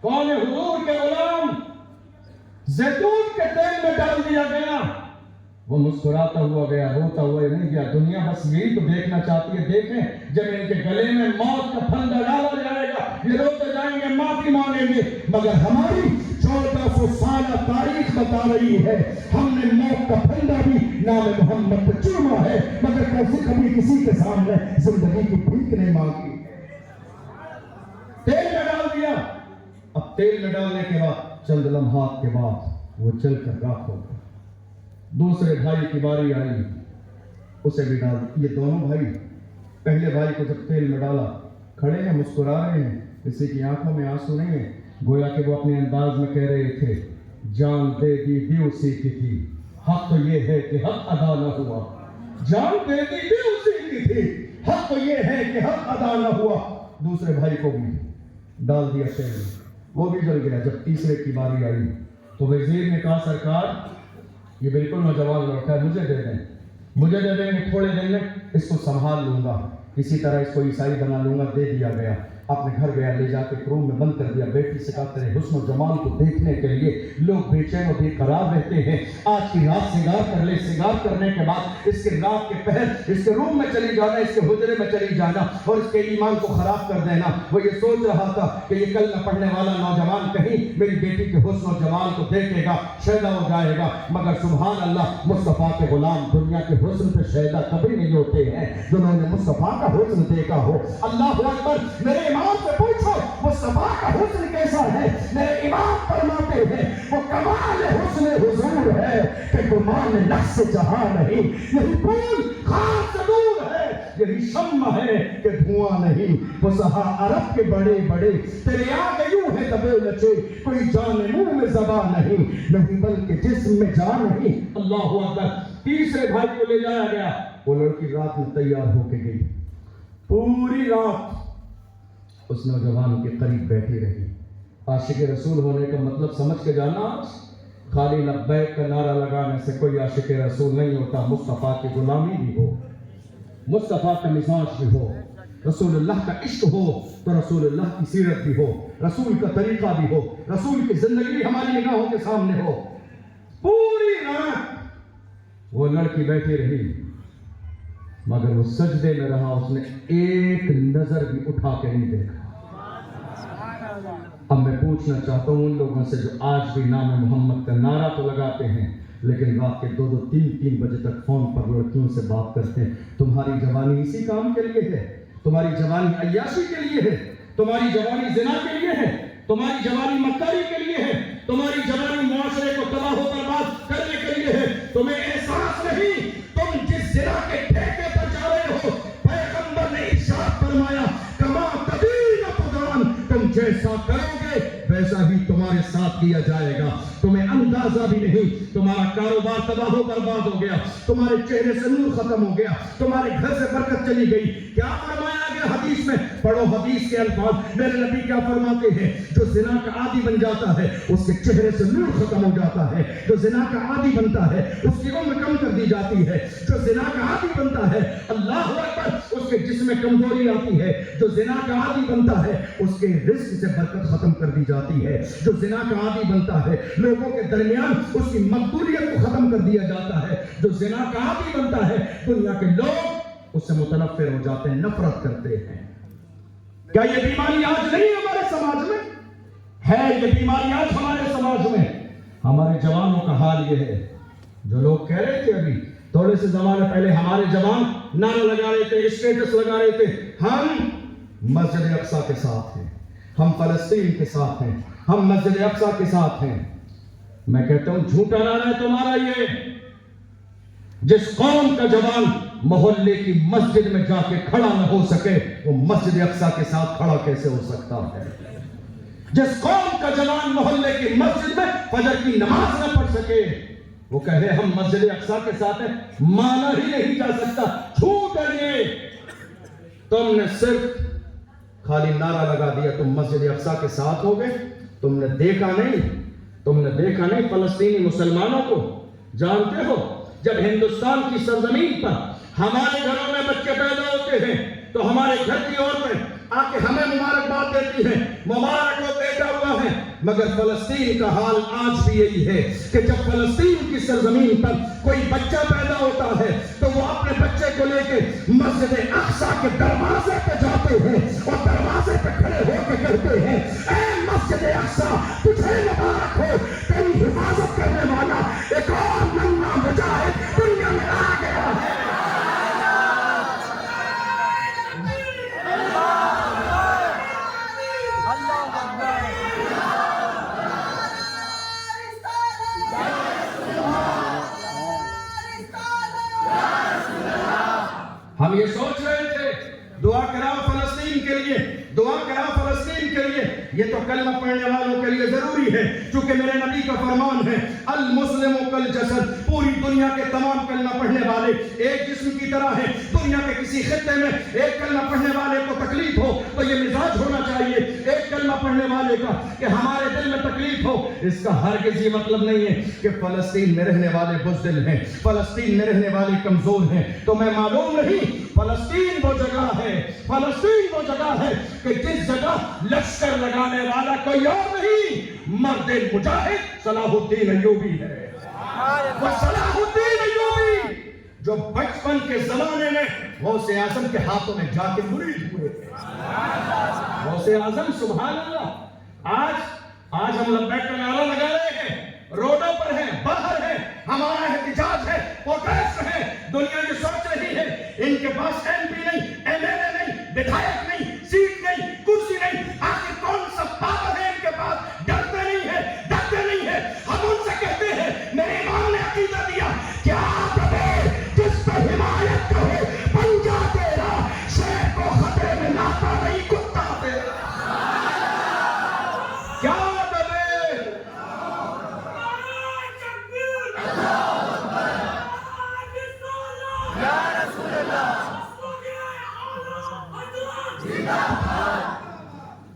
کون ہے حضور کے غلام زیتون کے تیل میں ڈال دیا گیا. وہ مسکراتا ہوا گیا روتا ہوا نہیں گیا. دنیا بس یہی تو دیکھنا چاہتی ہے. دیکھیں جب ان کے گلے میں موت کا پھندا ڈالا جائے گا یہ روتے جائیں گے معافی مانگیں گے. مگر ہماری 1400 سالہ تاریخ بتا رہی ہے ہم نے موت کا پھندا بھی نام محمد پہ چوما ہے مگر کبھی کسی کے سامنے زندگی کی بھیک نہیں مانگی. تیل میں ڈال دیا. اب تیل میں ڈالنے کے بعد چند لمحات کے بعد وہ چل کر راکھ ہو گیا. دوسرے بھائی کی باری آئی اسے بھی ڈال. یہ دونوں بھائی پہلے بھائی کو جب تیل میں ڈالا کھڑے ہیں مسکرا رہے ہیں. کسی کی آنکھوں میں آنسو نہیں ہے. گویا کہ وہ اپنے انداز میں کہہ رہے تھے جان دے دی بھی اسی کی تھی حق تو یہ ہے کہ حق ادا نہ ہوا. جان دے دی بھی اسی کی تھی حق تو یہ ہے کہ حق ادا نہ ہوا. دوسرے بھائی کو بھی ڈال دیا تیل میں وہ بھی جل گیا. جب تیسرے کی باری آئی تو وزیر نے کہا سرکار یہ بالکل نوجوان لڑکا ہے مجھے دے دیں گے تھوڑے دن میں اس کو سنبھال لوں گا کسی طرح اس کو عیسائی بنا لوں گا. دے دیا گیا. اپنے گھر گیا لے جا کے روم میں بند کر دیا. بیٹی سے کہا تیرے حسن و جمال کو دیکھنے کے لیے لوگ بے چین و بے قرار رہتے ہیں. آج کی رات سنگار کر لے. سنگار کرنے کے بعد اس کے رات کے پہر اس کے روم میں چلی جانا اس کے حجرے میں چلی جانا اور اس کے ایمان کو خراب کر دینا. وہ یہ سوچ رہا تھا کہ یہ کلمہ پڑھنے والا نوجوان کہیں میری بیٹی کے حسن و جمال کو دیکھے گا شیدا ہو جائے گا. مگر سبحان اللہ مصطفیٰ کے غلام دنیا کے حسن پہ شیدا کبھی نہیں ہوتے ہیں جنہوں نے مصطفیٰ کا حسن دیکھا ہو. اللہ اکبر. میرے امام سے پوچھو مصطفیٰ کا حسن کیسا ہے. میرے امام فرماتے ہیں وہ کمال حسن حضور ہے کہ گمان نفس جہاں نہیں. یہی پھول خاص دور ہے یہی شمع ہے کہ دھواں نہیں. فصحا عرب کے بڑے بڑے تیرے آگے یوں ہے دبے لچے, کوئی جان منہ میں زبان نہیں بلکہ جسم میں جان نہیں. اللہ اکبر. تیسرے بھائی کو لے جایا گیا. وہ لڑکی رات میں تیار ہو کے گئی, پوری رات اس نوجوان کے قریب بیٹھی رہی. عاشق رسول ہونے کا مطلب سمجھ کے جانا, خالی لبیک کا نعرہ لگانے سے کوئی عاشق رسول نہیں ہوتا. مصطفیٰ کی غلامی بھی ہو, مصطفیٰ کا مزاج بھی ہو, رسول اللہ کا عشق ہو تو رسول اللہ کی سیرت بھی ہو, رسول کا طریقہ بھی ہو, رسول کی زندگی ہماری نگاہوں کے سامنے ہو. پوری رات وہ لڑکی بیٹھی رہی مگر وہ سجدے میں رہا, اس نے ایک نظر بھی اٹھا کے نہیں دیکھا. اب میں پوچھنا چاہتا ہوں ان لوگوں سے جو آج بھی نام محمد کا نعرہ تو لگاتے ہیں لیکن رات کے 2-2, 3-3 بجے تک فون پر لڑکیوں سے بات کرتے ہیں. تمہاری جوانی اسی کام کے لیے ہے, تمہاری جوانی عیاشی کے لیے ہے, تمہاری جوانی زنا کے لیے ہے, تمہاری جوانی مکاری کے لیے ہے, تمہاری جوانی معاشرے کو تباہ و برباد کرنے کے لیے ہے. تمہیں احساس نہیں تم جس زنا کے ٹھیکے پر جا رہے ہو, پیغمبر نے ارشاد فرمایا کما تدین تدان, تم جیسا کرو گے ویسا ہی تمہارے ساتھ کیا جائے گا. تمہیں اندازہ بھی نہیں, تمہارا کاروبار تباہ و برباد ہو گیا, تمہارے چہرے سے نور ختم ہو گیا, تمہارے گھر سے برکت چلی گئی. کیا فرمایا گیا حدیث میں؟ پڑھو حدیث کے الفاظ. میرے نبی کیا فرماتے ہیں؟ جو زنا کا عادی بن جاتا ہے اس کے چہرے سے نور ختم ہو جاتا ہے. جو زنا کا عادی بنتا ہے اس کی عمر کم کر دی جاتی ہے. جو زنا کا عادی بنتا ہے اللہ اکبر اس کے جسم میں کمزوری آتی ہے. جو زنا کا عادی بنتا ہے اس کے رزق سے برکت ختم کر دی جاتی ہے. جو زنا کا عادی بنتا ہے لوگوں کے درمیان اس کی مقبولیت کو ختم کر دیا جاتا ہے. جو زنا کا عادی بنتا ہے دنیا کے لوگ اس سے متنفر ہو جاتے ہیں, نفرت کرتے ہیں. کیا یہ بیماری آج نہیں ہمارے سماج میں ہے؟ یہ بیماری آج ہمارے سماج میں. ہمارے جوانوں کا حال یہ ہے جو لوگ کہہ رہے تھے ابھی تھوڑے سے زمانے پہلے, ہمارے جوان نعرہ لگا رہے تھے, اسٹیٹس لگا رہے تھے, ہم مسجد اقصی کے ساتھ ہیں, ہم فلسطین کے ساتھ ہیں, ہم مسجد اقصی کے ساتھ ہیں. میں کہتا ہوں جھوٹا نعرہ ہے تمہارا یہ. جس قوم کا جوان محلے کی مسجد میں جا کے کھڑا نہ ہو سکے وہ مسجد اقصی کے ساتھ کھڑا کیسے ہو سکتا ہے؟ جس قوم کا جوان محلے کی مسجد میں فجر کی نماز نہ پڑھ سکے وہ کہے ہم مسجد اقصی کے ساتھ ہیں, مانا ہی نہیں جا سکتا. جھوٹ ہے یہ. تم نے صرف خالی نعرہ لگا دیا تم مسجد اقصی کے ساتھ ہو گئے. تم نے دیکھا نہیں فلسطینی مسلمانوں کو. جانتے ہو جب ہندوستان کی سرزمین پر ہمارے گھروں میں بچے پیدا ہوتے ہیں تو ہمارے گھر کی عورتیں آ کے ہمیں مبارکباد دیتی ہیں, مبارک ہو بیٹا ہوا ہے. مگر فلسطین کا حال آج بھی یہی ہے کہ جب فلسطین کی سرزمین پر کوئی بچہ پیدا ہوتا ہے تو وہ اپنے بچے کو لے کے مسجد اقصی کے دروازے پہ جاتے ہیں اور دروازے پہ کھڑے ہو کے کہتے ہیں اے مسجد اقصی تجھے مبارک ہو, تیری حفاظت کرنے والا ایک اور ننگا مجاہد دنیا میں آ گیا ہے. ہم یہ سوچ رہے تھے دعا کراؤ فلسطین کے لیے, دعا کراؤ فلسطین کے لیے. یہ تو کلمہ پڑھنے والوں کے لیے ضروری ہے چونکہ میرے نبی کا فرمان ہے المسلم کالجسد. پوری دنیا کے تمام کلمہ پڑھنے والے ایک جسم کی طرح ہیں. دنیا کے کسی خطے میں ایک کلمہ پڑھنے والے کو تکلیف ہو تو یہ مزاج ہونا چاہیے ایک کلمہ پڑھنے والے کا کہ ہمارے دل میں تکلیف ہو. اس کا ہرگز یہ مطلب نہیں ہے کہ فلسطین میں رہنے والے بزدل ہیں, فلسطین میں رہنے والے کمزور ہیں. تو میں معلوم نہیں, فلسطین وہ جگہ ہے, فلسطین وہ جگہ ہے کہ جس جگہ لشکر لگانے والا کوئی اور نہیں, مرد مجاہد صلاح الدین ایوبی ہے. وہ صلاح الدین ایوبی جو بچپن کے زمانے میں غوث اعظم کے ہاتھوں میں جا کے مرید ہوئے تھے. غوث اعظم سبحان اللہ. آج ہم لبیک کا نعرہ لگا رہے ہیں, روڈوں پر ہیں, باہر ہیں, ہمارا احتجاج ہے, پروٹیسٹ ہے. دنیا یہ سوچ رہی ہے ان کے پاس ایم پی نہیں, ایم ایل اے نہیں, ودھایک نہیں, سیٹ نہیں, کرسی نہیں, آخر کون سا پاور ہے ان کے پاس؟ ڈرتے نہیں ہے, ڈرتے نہیں ہے. ہم ان سے کہتے ہیں میرے امام نے عقیدہ دیا کہ آپ جس پہ حمایت کرے بن جاتے رہا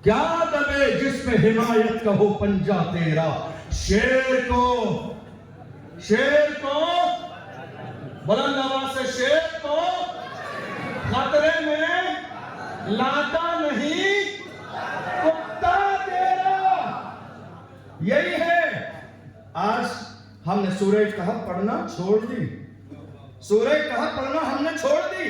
کیا دبے جس پہ حمایت کا ہو پنجہ تیرا. شیر کو بلند آواز سے شیر کو خطرے میں لاتا نہیں کتا تیرا. یہی ہے. آج ہم نے سورہ کہف پڑھنا چھوڑ دی. سورہ کہف پڑھنا ہم نے چھوڑ دی.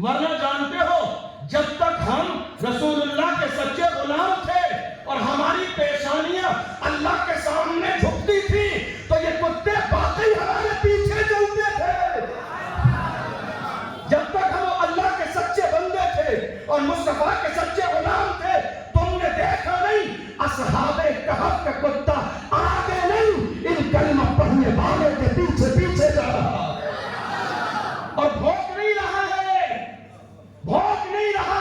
ورنہ جانتے ہو جب تک ہم رسول اللہ کے سچے غلام تھے اور ہماری پیشانیاں اللہ کے سامنے جھکتی تھی تو یہ کتے باقی ہمارے پیچھے چلتے تھے. جب تک ہم اللہ کے سچے بندے تھے اور مصطفیٰ کے سچے غلام تھے تم نے دیکھا نہیں اصحاب کہف کا کتا آگے نہیں ان کلمہ پڑھنے والے کے پیچھے پیچھے جا رہا اور بھوک نہیں رہا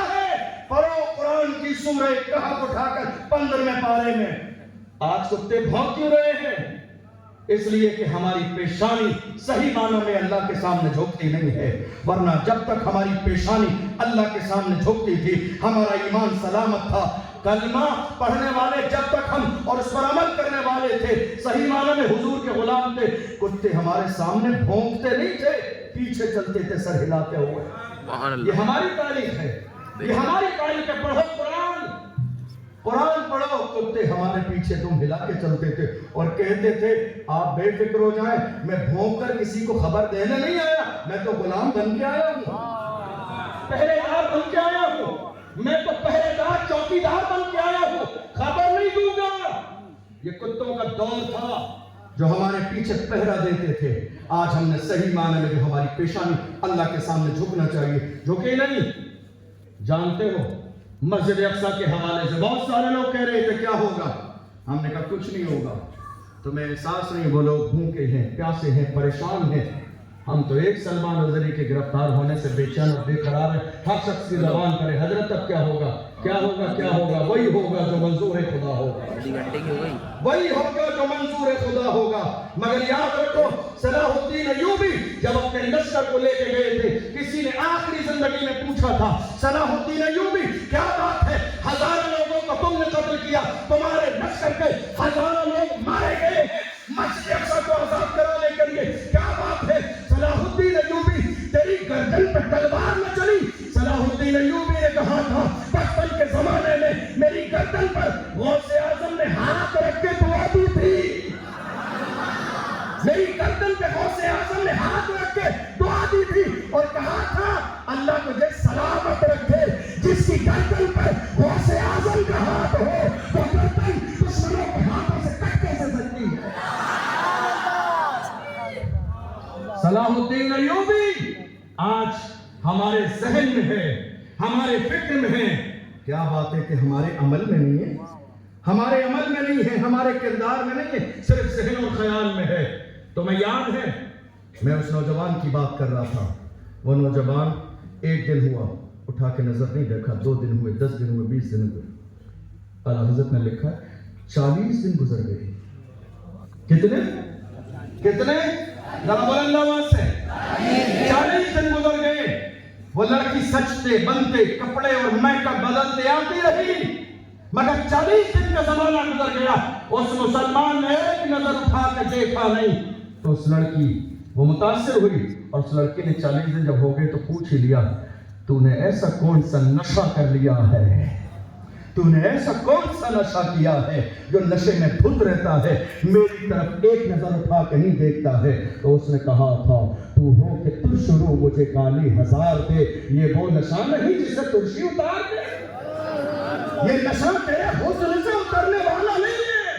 ہے. پڑھو قرآن کی سورہ کہف اٹھا کر 15ویں پارے میں. آج کتے بھونک کیوں رہے ہیں؟ اس لیے کہ ہماری پیشانی صحیح معنوں میں اللہ کے سامنے جھکتی نہیں ہے. ورنہ جب تک ہماری پیشانی اللہ کے سامنے جھکتی تھی ہمارا ایمان سلامت تھا. کلمہ پڑھنے والے جب تک ہم اور اس پر عمل کرنے والے تھے صحیح معنوں میں حضور کے غلام تھے. کتے ہمارے سامنے بھونکتے نہیں تھے, پیچھے چلتے تھے سر ہلاتے ہوئے. یہ ہماری تاریخ ہے, یہ ہماری تاریخ ہے. پڑھو قرآن پڑھو. کتے ہمارے پیچھے تم ہلا کے چلتے تھے اور کہتے تھے آپ بے فکر ہو جائیں, میں بھونک کر کسی کو خبر دینے نہیں آیا, میں تو غلام بن کے آیا ہوں, پہرے دار بن کے آیا ہوں, میں تو پہرے دار چوکیدار بن کے آیا ہوں, خبر نہیں دوں گا. یہ کتوں کا دور تھا جو ہمارے پیچھے پہرا دیتے تھے. آج ہم نے صحیح معنی میں جو ہماری پیشانی اللہ کے سامنے جھکنا چاہیے جھکے نہیں. جانتے ہو مسجد اقصی کے حوالے سے بہت سارے لوگ کہہ رہے تھے کیا ہوگا. ہم نے کہا کچھ نہیں ہوگا. تمہیں احساس نہیں, وہ لوگ بھوکے ہیں, پیاسے ہیں, پریشان ہیں. ہم تو ایک سلمان رضوی کے گرفتار ہونے سے بے چین اور بے قرار ہیں. ہر شخص کی زبان کرے حضرت اب کیا ہوگا, کیا ہوگا, کیا ہوگا. وہی ہوگا جو منظور خدا ہوگا, وہی ہوگا جو منظور خدا ہوگا. مگر یاد رکھو صلاح الدین ایوبی جب اپنے لشکر کو لے کے گئے تھے کسی نے آخری زندگی میں پوچھا تھا صلاح الدین ایوبی کیا بات ہے, ہزاروں لوگوں کو تم نے قتل کیا, تمہارے لشکر کے ہزاروں لوگ مارے گئے ہیں مسجد اقصی کو آزاد کرانے کے لیے, کیا بات ہے. صلاح الدین ایوبی تیری گردن پہ تلوار نہ چلی. صلاح الدین ایوبی نے کہا تھا بچپن کے زمانے میں میری گردن پر غوث اعظم نے ہاتھ رکھ کے دعا دی تھی, میری گردن پہ غوث اعظم نے ہاتھ رکھ کے دعا دی تھی اور کہا تھا اللہ تجھے سلامت رکھے. جس کی گردن پر غوث اعظم کا ہاتھ ہو وہ گردن دشمنوں کے ہاتھوں سے کٹ کے سکتی ہے. صلاح الدین ایوبی آج ہمارے ذہن میں ہے, ہمارے فکر میں ہے. کیا بات ہے کہ ہمارے عمل میں نہیں ہے, ہمارے عمل میں نہیں ہے, ہمارے کردار میں نہیں ہے, صرف ذہن اور خیال میں ہے. تمہیں یاد ہے میں اس نوجوان کی بات کر رہا تھا. وہ نوجوان ایک دن ہوا اٹھا کے نظر نہیں دیکھا, 2 دن ہوئے, 10 دن ہوئے, 20 دن ہوئے. اعلیٰ حضرت نے لکھا 40 دن گزر گئے. کتنے ذرا بلند آواز سے 40 دن گزر گئے. وہ لڑکی سچتے بنتے کپڑے اور میک اپ بدلتے آتی رہی مگر 40 دن کا زمانہ گزر گیا. اس مسلمان نے ایک نظر اٹھا کے دیکھا نہیں تو اس لڑکی وہ متاثر ہوئی اور اس لڑکی نے 40 دن جب ہو گئے تو پوچھ ہی لیا تو نے ایسا کون سا نشہ کر لیا ہے, تو نے ایسا کون سا نشہ کیا ہے جو نشے میں دھت رہتا ہے, میری طرف ایک نظر اٹھا کے نہیں دیکھتا ہے. تو اس نے کہا تھا تو ہو کہ ترش رو مجھے کالی ہزار دے, یہ وہ نشہ نہیں جسے ترشی اتار دے. یہ نشہ تیرے حسن سے اترنے والا نہیں ہے,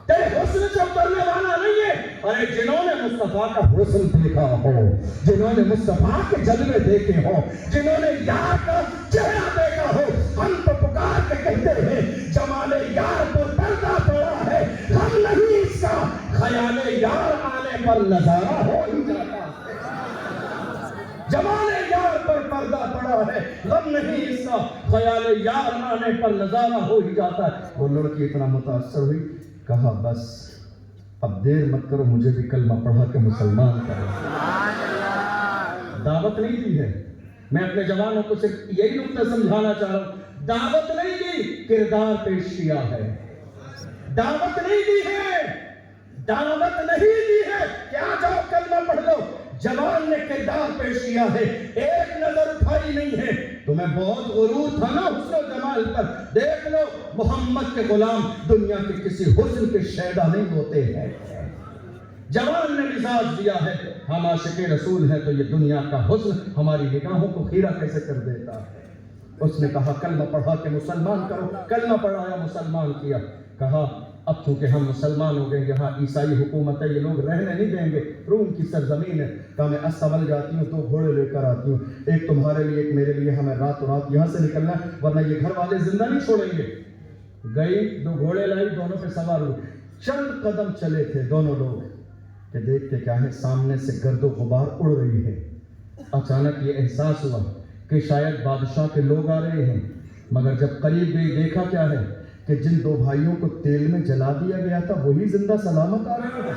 تیرے حسن سے اترنے والا نہیں ہے. ارے جنہوں نے مصطفیٰ کا حسن دیکھا ہو, جنہوں نے مصطفیٰ کے جلوے دیکھے ہو, جنہوں نے یار کا چہرہ دیکھا ہو, ہم تو پکار کے کہتے ہیں جمال یار پر پردہ پڑا ہے, غم نہیں اس کا خیال یار آنے پر نظارہ ہو ہی جاتا ہے. جمال یار پر پردہ پڑا ہے, غم نہیں اس کا خیال یار آنے پر نظارہ ہو ہی جاتا ہے. وہ لڑکی اتنا متاثر ہوئی, کہا بس اب دیر مت کرو, مجھے بھی کلمہ پڑھا کے مسلمان کرو. دعوت نہیں دی ہے, میں اپنے جوانوں کو صرف یہی نقطہ سمجھانا چاہ رہا ہوں, دعوت نہیں دی, کردار پیش کیا ہے، دعوت نہیں دی ہے، دعوت نہیں دی ہے کہ آ جاؤ کلمہ پڑھ لو۔ جوان نے کردار پیش کیا ہے، ایک نظر اٹھائی نہیں ہے۔ تمہیں بہت غرور تھا نا حسن و جمال پر، دیکھ لو محمد کے غلام دنیا کے کسی حسن کے شیدا نہیں ہوتے ہیں۔ جوان نے مزاج دیا ہے، ہم عاشق رسول ہیں تو یہ دنیا کا حسن ہماری نگاہوں کو خیرہ کیسے کر دیتا ہے۔ اس نے کہا کلمہ پڑھا کے مسلمان کرو، کلمہ پڑھایا مسلمان کیا۔ کہا اب چونکہ ہم مسلمان ہو گئے، یہاں عیسائی حکومت ہے، یہ لوگ رہنے نہیں دیں گے، روم کی سرزمین ہے۔ کہا میں استبل جاتی ہوں، 2 گھوڑے لے کر آتی ہوں، ایک تمہارے لیے ایک میرے لیے، ہمیں رات رات یہاں سے نکلنا ہے ورنہ یہ گھر والے زندہ نہیں چھوڑیں گے۔ گئی 2 گھوڑے لائی، دونوں پہ سوار ہوئے، چند قدم چلے تھے دونوں لوگ کہ دیکھتے کیا ہے سامنے سے گرد و غبار اڑ رہی ہے۔ اچانک یہ احساس ہوا کہ شاید بادشاہ کے لوگ آ رہے ہیں، مگر جب قریب گئی دیکھا کیا ہے کہ جن 2 بھائیوں کو تیل میں جلا دیا گیا تھا وہی زندہ سلامت آ رہے ہیں۔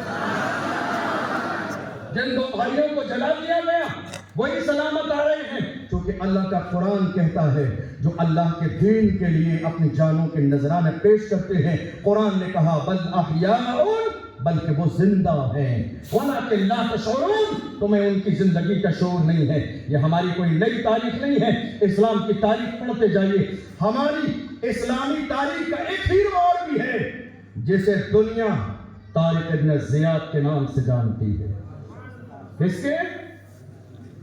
جن 2 بھائیوں کو جلا دیا گیا وہی سلامت آ رہے ہیں، کیونکہ اللہ کا قرآن کہتا ہے جو اللہ کے دین کے لیے اپنی جانوں کے نذرانے پیش کرتے ہیں، قرآن نے کہا بل احیاء، بلکہ وہ زندہ ہیں، وَلَٰكِن لَا تَشْعُرُونَ، تمہیں ان کی زندگی کا شعور نہیں ہے۔ یہ ہماری کوئی نئی تاریخ نہیں ہے، اسلام کی تاریخ پڑھتے جائیے، ہماری اسلامی تاریخ کا ایک ہیرو اور بھی ہے جسے دنیا طارق ابن زیاد کے نام سے جانتی ہے۔ کس کے؟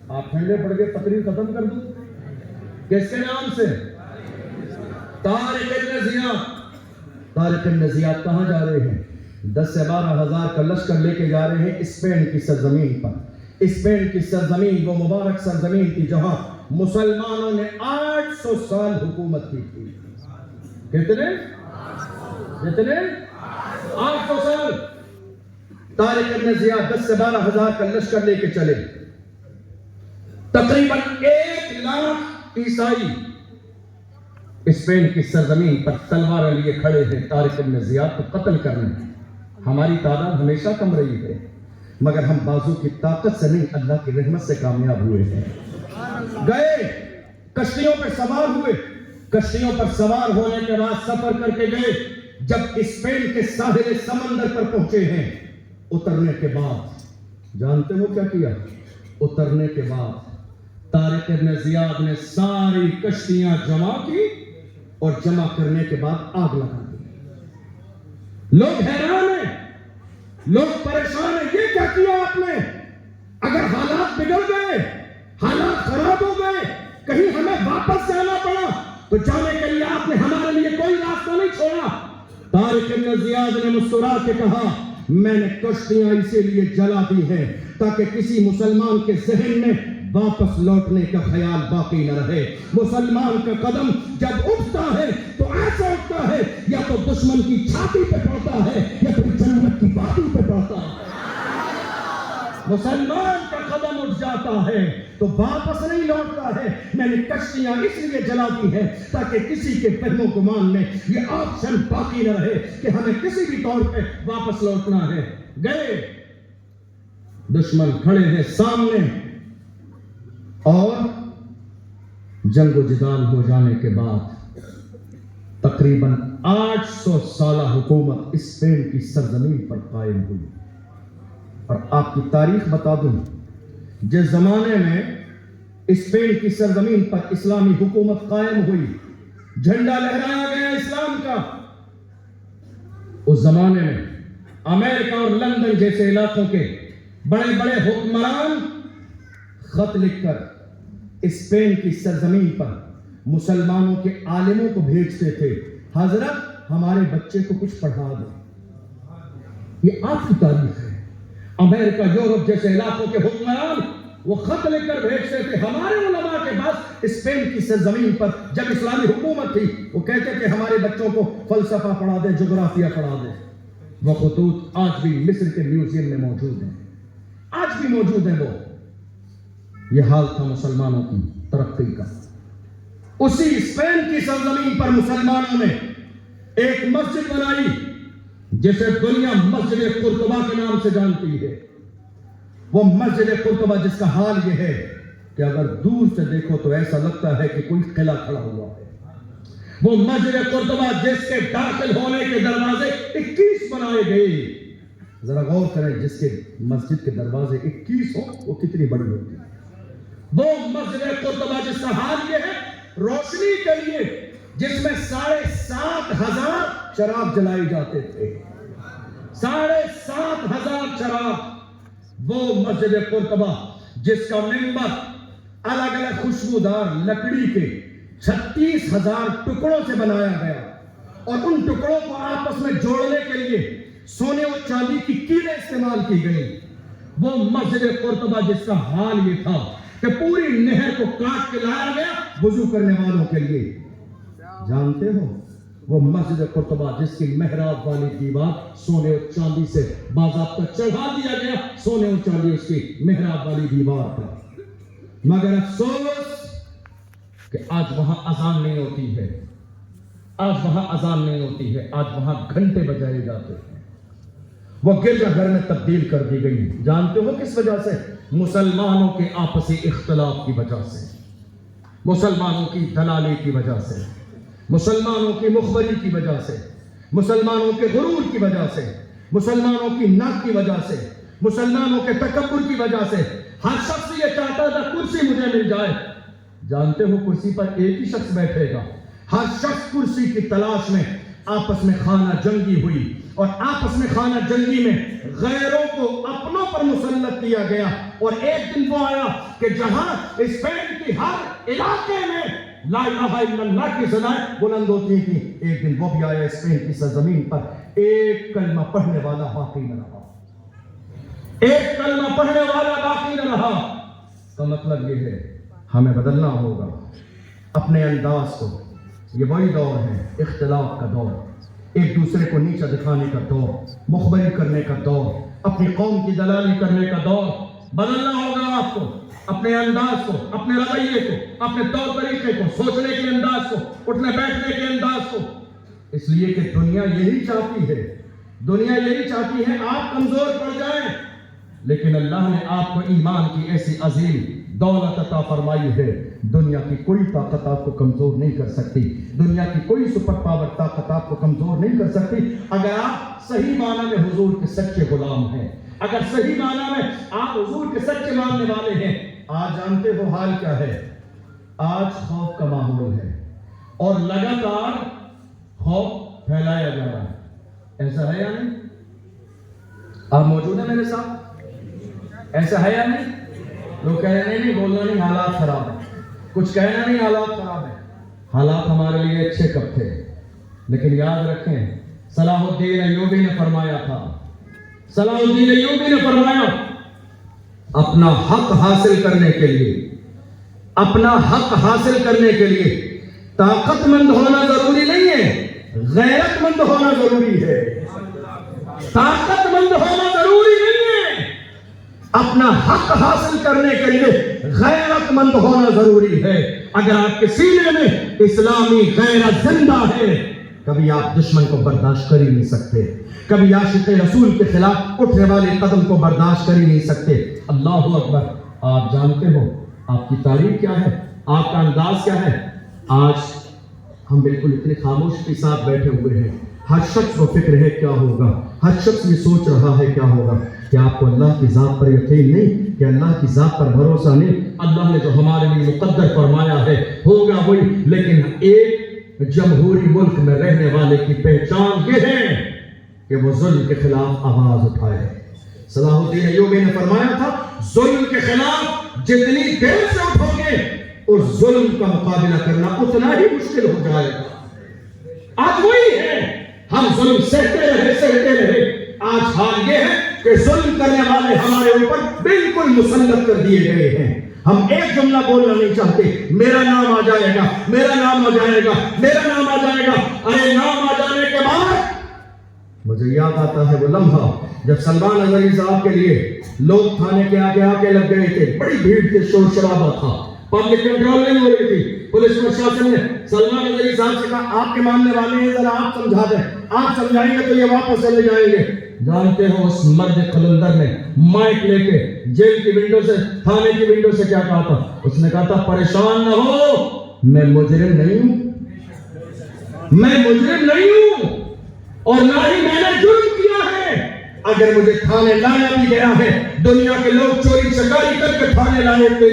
آپ ٹھنڈے پڑ گئے، تقریر ختم کر دوں، کس کے نام سے؟ طارق ابن زیاد۔ طارق ابن زیاد کہاں جا رہے ہیں؟ 10 سے 12 ہزار کا لشکر لے کے جا رہے ہیں اسپین کی سرزمین پر۔ اسپین کی سرزمین وہ مبارک سرزمین تھی جہاں مسلمانوں نے 800 سال حکومت کی تھی۔ کتنے؟ 800 سال۔ طارق ابن زیاد 10 سے 12 ہزار کا لشکر لے کے چلے، تقریباً 1 لاکھ عیسائی اسپین کی سرزمین پر تلوار لیے کھڑے ہیں طارق ابن زیاد کو قتل کرنے۔ ہماری تعداد ہمیشہ کم رہی ہے مگر ہم بازو کی طاقت سے نہیں اللہ کی رحمت سے کامیاب ہوئے ہیں۔ گئے کشتیوں پر سوار ہوئے، کشتیوں پر سوار ہونے کے بعد سفر کر کے گئے، جب اسپین کے ساحل سمندر پر پہنچے ہیں، اترنے کے بعد جانتے ہو کیا کیا؟ اترنے کے بعد طارق ابن زیاد نے ساری کشتیاں جمع کی اور جمع کرنے کے بعد آگ لگا دی۔ لوگ حیران ہیں، لوگ پریشان ہیں، یہ کیا کیا آپ نے؟ اگر حالات بگڑ گئے، حالات خراب ہو گئے، کہیں ہمیں واپس جانا پڑا تو جانے کے لیے آپ نے ہمارے لیے کوئی راستہ نہیں چھوڑا۔ طارق ابن زیاد نے مسکرا کے کہا میں نے کشتیاں اسی لیے جلا دی ہیں تاکہ کسی مسلمان کے ذہن میں واپس لوٹنے کا خیال باقی نہ رہے۔ مسلمان کا قدم جب اٹھتا ہے تو ایسا اٹھتا ہے یا تو دشمن کی چھاتی پہ پڑتا ہے یا پھر جنت کی وادی پہ پڑتا ہے۔ مسلمان کا قدم اٹھ جاتا ہے تو واپس نہیں لوٹتا ہے۔ میں نے کشتیاں اس لیے جلا دی ہیں تاکہ کسی کے فہم و گمان میں یہ آپشن باقی نہ رہے کہ ہمیں کسی بھی طور پہ واپس لوٹنا ہے۔ گئے، دشمن کھڑے ہیں سامنے، اور جنگ و جدال ہو جانے کے بعد تقریباً 800 سالہ حکومت اسپین کی سرزمین پر قائم ہوئی۔ اور آپ کی تاریخ بتا دوں، جس زمانے میں اسپین کی سرزمین پر اسلامی حکومت قائم ہوئی، جھنڈا لہرایا گیا اسلام کا، اس زمانے میں امریکہ اور لندن جیسے علاقوں کے بڑے بڑے حکمران خط لکھ کر اسپین کی سرزمین پر مسلمانوں کے عالموں کو بھیجتے تھے، حضرت ہمارے بچے کو کچھ پڑھا دیں۔ یہ آپ کی تاریخ ہے۔ امریکہ، یورپ جیسے علاقوں کے حکمران وہ خط لکھ کر بھیجتے تھے ہمارے علماء کے پاس اسپین کی سرزمین پر جب اسلامی حکومت تھی، وہ کہتے تھے ہمارے بچوں کو فلسفہ پڑھا دیں، جغرافیہ پڑھا دیں۔ وہ خطوط آج بھی مصر کے میوزیم میں موجود ہیں، آج بھی موجود ہیں۔ وہ یہ حال تھا مسلمانوں کی ترقی کا۔ اسی اسپین کی سرزمین پر مسلمانوں نے ایک مسجد بنائی جسے دنیا مسجد قرطبہ کے نام سے جانتی ہے۔ وہ مسجد قرطبہ جس کا حال یہ ہے کہ اگر دور سے دیکھو تو ایسا لگتا ہے کہ کوئی قلعہ کھڑا ہوا ہے۔ وہ مسجد قرطبہ جس کے داخل ہونے کے دروازے 21 بنائے گئے. ذرا غور کریں، جس کے مسجد کے دروازے 21 ہوں وہ کتنی بڑی ہوتی ہے. وہ مسجد قرطبہ جس کا حال یہ ہے روشنی کے لیے، جس میں 7,500 چراغ جلائے جاتے تھے. 7,500 چراغ. وہ مسجد قرطبہ جس کا منبر الگ الگ خوشبودار لکڑی کے 36,000 ٹکڑوں سے بنایا گیا، اور ان ٹکڑوں کو آپس میں جوڑنے کے لیے سونے اور چاندی کی کیلیں استعمال کی گئی. وہ مسجد قرطبہ جس کا حال یہ تھا کہ پوری نہر کو کاٹ کے لایا گیا وضو کرنے والوں کے لیے. جانتے ہو وہ مسجد قرطبہ جس کی محراب والی دیوار سونے اور چاندی سے باضابطہ چڑھا دیا گیا، سونے اور چاندی اس کی محراب والی دیوار پر. مگر افسوس کہ آج وہاں اذان نہیں ہوتی ہے، آج وہاں اذان نہیں ہوتی ہے، آج وہاں گھنٹے بجائے جاتے ہیں. وہ گرجا گھر میں تبدیل کر دی گئی. جانتے ہو کس وجہ سے؟ مسلمانوں کے آپسی اختلاف کی وجہ سے، مسلمانوں کی دلالی کی وجہ سے، مسلمانوں کی مخبری کی وجہ سے، مسلمانوں کے غرور کی وجہ سے، مسلمانوں کی ناک کی وجہ سے، مسلمانوں کے تکبر کی وجہ سے. ہر شخص یہ چاہتا تھا کرسی مجھے مل جائے. جانتے ہو کرسی پر ایک ہی شخص بیٹھے گا. ہر شخص کرسی کی تلاش میں آپس میں خانہ جنگی ہوئی، اور آپس میں خانہ جنگی میں غیروں کو اپنوں پر مسلط کیا گیا. اور ایک دن وہ آیا کہ جہاں اسپین کی ہر علاقے میں لا الہ الا اللہ کی صدائیں بلند ہوتی تھی، ایک دن وہ بھی آیا اسپین کی سرزمین پر ایک کلمہ پڑھنے والا باقی نہ رہا. ایک کلمہ پڑھنے والا باقی نہ رہا. کا مطلب یہ ہے ہمیں بدلنا ہوگا اپنے انداز کو. یہ وہی دور ہے اختلاف کا دور، ایک دوسرے کو نیچا دکھانے کا دور، مخبری کرنے کا دور، اپنی قوم کی دلالی کرنے کا دور. بدلنا ہوگا آپ کو اپنے انداز کو، اپنے رویے کو، اپنے طور طریقے کو، سوچنے کے انداز کو، اٹھنے بیٹھنے کے انداز کو. اس لیے کہ دنیا یہی چاہتی ہے، دنیا یہی چاہتی ہے آپ کمزور پڑ جائیں. لیکن اللہ نے آپ کو ایمان کی ایسی عظیم دولت عطا فرمائی ہے، دنیا کی کوئی طاقت آپ کو کمزور نہیں کر سکتی، دنیا کی کوئی سپر پاور طاقت آپ کو کمزور نہیں کر سکتی اگر آپ صحیح معنی میں حضور کے سچے غلام ہیں، اگر صحیح معنی میں آپ حضور کے سچے ماننے والے ہیں. آج جانتے ہو حال کیا ہے؟ آج خوف کا ماحول ہے اور لگاتار خوف پھیلایا جا رہا ہے. ایسا ہے یا نہیں؟ آپ موجود ہیں میرے ساتھ؟ ایسا ہے یا نہیں؟ لوگ کہہ رہے نہیں بولنا نہیں، حالات خراب ہیں، کچھ کہنا نہیں، حالات خراب ہیں. حالات ہمارے لیے اچھے کب تھے؟ لیکن یاد رکھیں صلاح الدین ایوبی نے فرمایا تھا، صلاح الدین ایوبی نے فرمایا اپنا حق حاصل کرنے کے لیے، اپنا حق حاصل کرنے کے لیے طاقت مند ہونا ضروری نہیں ہے، غیرت مند ہونا ضروری ہے. طاقت مند ہونا ضروری نہیں ہے، اپنا حق حاصل کرنے کے لیے غیرت مند ہونا ضروری ہے. اگر آپ کے سینے میں اسلامی غیرت زندہ ہے، کبھی آپ دشمن کو برداشت کر ہی نہیں سکتے، کبھی عاشق رسول کے خلاف اٹھنے والے قدم کو برداشت کر ہی نہیں سکتے. اللہ اکبر. آپ جانتے ہو آپ کی تاریخ کیا ہے، آپ کا انداز کیا ہے؟ آج ہم بالکل اتنے خاموش کے ساتھ بیٹھے ہوئے ہیں، ہر شخص کو فکر ہے کیا ہوگا، ہر شخص یہ سوچ رہا ہے کیا ہوگا. کہ آپ کو اللہ کی ذات پر یقین نہیں، کہ اللہ کی ذات پر بھروسہ نہیں. اللہ نے جو ہمارے لیے مقدر فرمایا ہے ہوگا وہی. لیکن ایک جمہوری ملک میں رہنے والے کی پہچان یہ ہے کہ وہ ظلم کے خلاف آواز اٹھائے. صلاح الدین ایوبی نے فرمایا تھا ظلم کے خلاف جتنی دیر سے اٹھو گے اس ظلم کا مقابلہ کرنا اتنا ہی مشکل ہو جائے گا. آج وہی ہے، ہم ظلم سہتے رہے. آج حال یہ ہے کہ ظلم کرنے والے ہمارے اوپر بالکل مسلط کر دیے گئے ہیں. ہم ایک جملہ بولنا نہیں چاہتے، میرا نام آ جائے گا، میرا نام آ جائے گا، میرا نام آ جائے گا. ارے نام آ جانے کے بعد مجھے یاد آتا ہے وہ لمحہ جب سلمان اظہری صاحب کے لیے لوگ تھانے کے آگے لگ گئے تھے، بڑی بھیڑ تھی، شور شرابہ تھا، پبلک کنٹرول نہیں ہو رہی تھی. پولیس پرشاسن نے سلمان اظہری صاحب سے کہا آپ کے ماننے والے ہیں، ذرا آپ سمجھا دیں، آپ سمجھائیں گے تو یہ واپس چلے جائیں گے. جانتے ہو اس مرد قلندر نے مائک لے کے جیل کی ونڈو سے، تھانے کی ونڈو سے کیا کہا تھا؟ اس نے کہا تھا پریشان نہ ہو، میں مجرم نہیں ہوں، میں مجرم نہیں ہوں اور نہ ہی میں نے جرم کیا ہے. اگر مجھے تھانے لایا بھی گیا ہے، دنیا کے لوگ چوری چکاری کر کے تھانے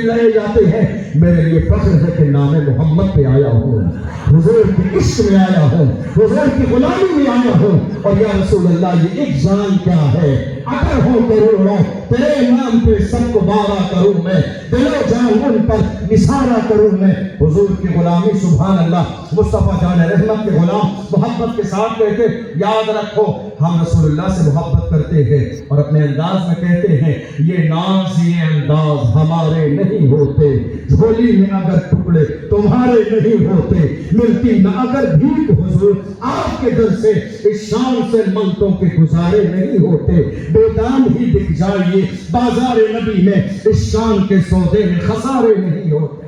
لائے جاتے ہیں، میرے لیے فخر ہے کہ نام محمد پہ آیا ہوں، حضور کے عشق میں آیا ہوں، حضور کی غلامی میں آیا ہوں. اور یا رسول اللہ یہ ایک جان کیا ہے، اگر ہو کروں ہو تیرے نام پہ سب کو بارہ کروں میں، دل و جان ان پر نثارا کروں میں. حضور کی غلامی، سبحان اللہ. مصطفیٰ جان رحمت کے غلام محبت کے ساتھ کہتے یاد رکھو ہم رسول اللہ سے محبت کرتے ہیں اور اپنے انداز میں کہتے ہیں یہ ناز یہ انداز ہمارے نہیں ہوتے، جھولی میں اگر ٹکڑے تمہارے نہیں ہوتے، ملتی نہ اگر بھیک حضور آپ کے در سے، اس شام سے منتوں کے گزارے نہیں ہوتے. بے دام ہی دکھ جائیے بازار نبی میں، اس شام کے سودے میں خسارے نہیں ہوتے.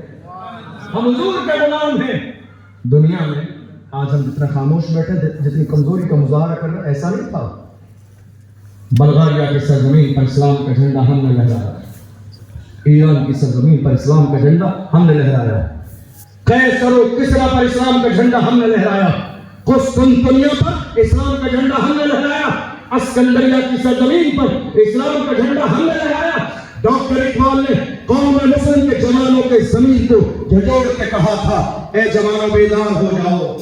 ہم حضور کے غلام ہیں. دنیا میں آج ہم جتنا خاموش بیٹھے، جتنی کمزوری کا مظاہرہ کر رہے، ایسا نہیں تھا. بلغاریہ کی سرزمین پر اسلام کا جھنڈا ہم نے لہرایا، ایران کی سرزمین پر اسلام کا جھنڈا ہم نے لہرایا، قیصر و کسریٰ پر اسلام کا جھنڈا ہم نے لہرایا، قسطنطنیہ پر اسلام کا جھنڈا ہم نے لہرایا، اسکندریہ کی سرزمین پر اسلام کا جھنڈا ہم نے لہرایا. ڈاکٹر اقبال نے قوم مسلم کے جوانوں کے ضمیر کو جھنجھوڑ کے کہا تھا اے جوانوں بیدار ہو جاؤ.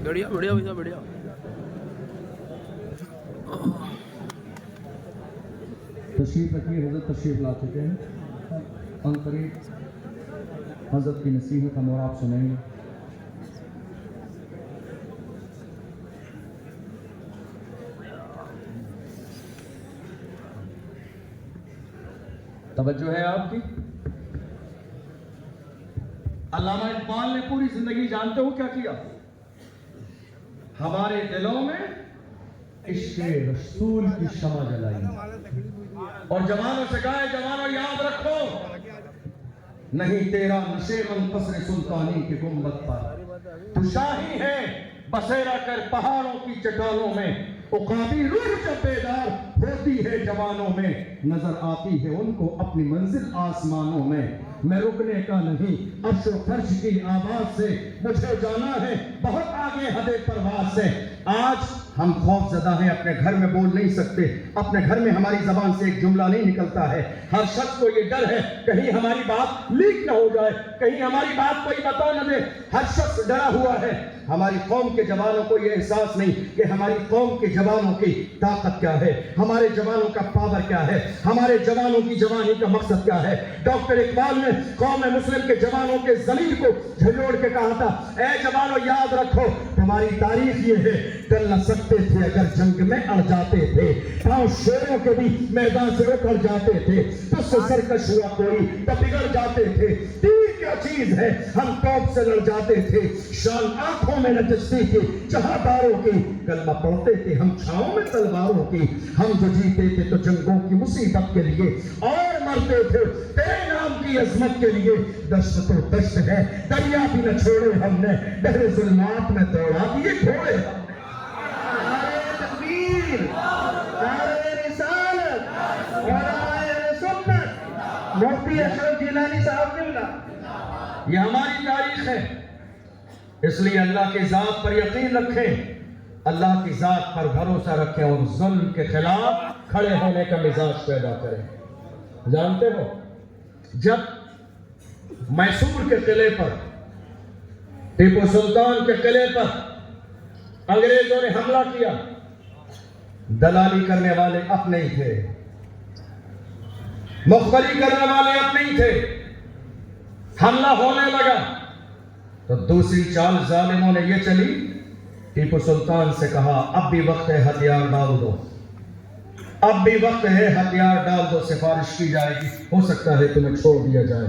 بڑھیا بڑھیا بھیا بڑھیا. تشریف رکھیے، حضرت تشریف لا چکے ہیں. ان قریب حضرت کی نصیحت ہم اور آپ سنیں گے. توجہ ہے آپ کی. علامہ اقبال نے پوری زندگی جانتے ہو کیا کیا؟ ہمارے دلوں میں عشق رسول کی شمع جلائی اور جوانوں سے کہا جوانوں یاد رکھو نہیں تیرا نشیمن قصر سلطانی کی گنبد پر، تو شاہی ہے بسیرا کر پہاڑوں کی چٹانوں میں، عقابی روح جب بیدار ہوتی ہے جوانوں میں، نظر آتی ہے ان کو اپنی منزل آسمانوں میں. میں رکنے کا نہیں عرش و فرش کی آواز سے، مجھے جانا ہے بہت آگے حد پرواز سے. آج ہم خوف زدہ ہیں، اپنے گھر میں بول نہیں سکتے، اپنے گھر میں ہماری زبان سے ایک جملہ نہیں نکلتا ہے. ہر شخص کو یہ ڈر ہے کہیں ہماری بات لیک نہ ہو جائے، کہیں ہماری بات کوئی بتا نہ دے. ہر شخص ڈرا ہوا ہے. ہماری قوم کے جوانوں کو یہ احساس نہیں کہ ہماری قوم کے جوانوں کی طاقت کیا ہے، ہمارے جوانوں کا پاور کیا ہے، ہمارے جوانوں کی جوانی کا مقصد کیا ہے. ڈاکٹر اقبال نے قوم مسلم کے جوانوں کے ضمیر کو جھنجھوڑ کے کہا تھا اے جوانوں یاد رکھو تمہاری تاریخ یہ ہے، ڈر نہ سکتے تھے اگر جنگ میں اڑ جاتے تھے، پاؤں شیروں کے بھی میدان سے اکھڑ جاتے تھے، تجھ سے سرکش ہوا کوئی تو بگڑ جاتے تھے. تیر کیا چیز ہے ہم توپ سے لڑ جاتے تھے، شان آنکھوں میں نجستی تھی جہاں داروں کی، کلمہ پڑھتے تھے ہم چھاؤں میں تلواروں کی. ہم جو جیتے تھے تو جنگوں کی مصیبت کے لیے اور مرتے تھے تیرے نام کی عظمت کے لیے. دشت تو دشت ہے دریا بھی نہ چھوڑے ہم نے، بحر ظلمات میں دوڑا دیے گھوڑے. نعرہ تکبیر، نعرہ رسالت، نعرہ سنت، مفتی اشرف گیلانی صاحب قبلہ. یہ ہماری تاریخ ہے، اس لیے اللہ کی ذات پر یقین رکھیں، اللہ کی ذات پر بھروسہ رکھیں اور ظلم کے خلاف کھڑے ہونے کا مزاج پیدا کریں. جانتے ہو جب میسور کے قلعے پر، ٹیپو سلطان کے قلعے پر انگریزوں نے حملہ کیا، دلالی کرنے والے اپنے ہی تھے، مخبری کرنے والے اپنے ہی تھے. حملہ ہونے لگا تو دوسری چال ظالموں نے یہ چلی، ٹیپو سلطان سے کہا اب بھی وقت ہے ہتھیار ڈال دو، اب بھی وقت ہے ہتھیار ڈال دو، سفارش کی جائے گی، ہو سکتا ہے تمہیں چھوڑ دیا جائے.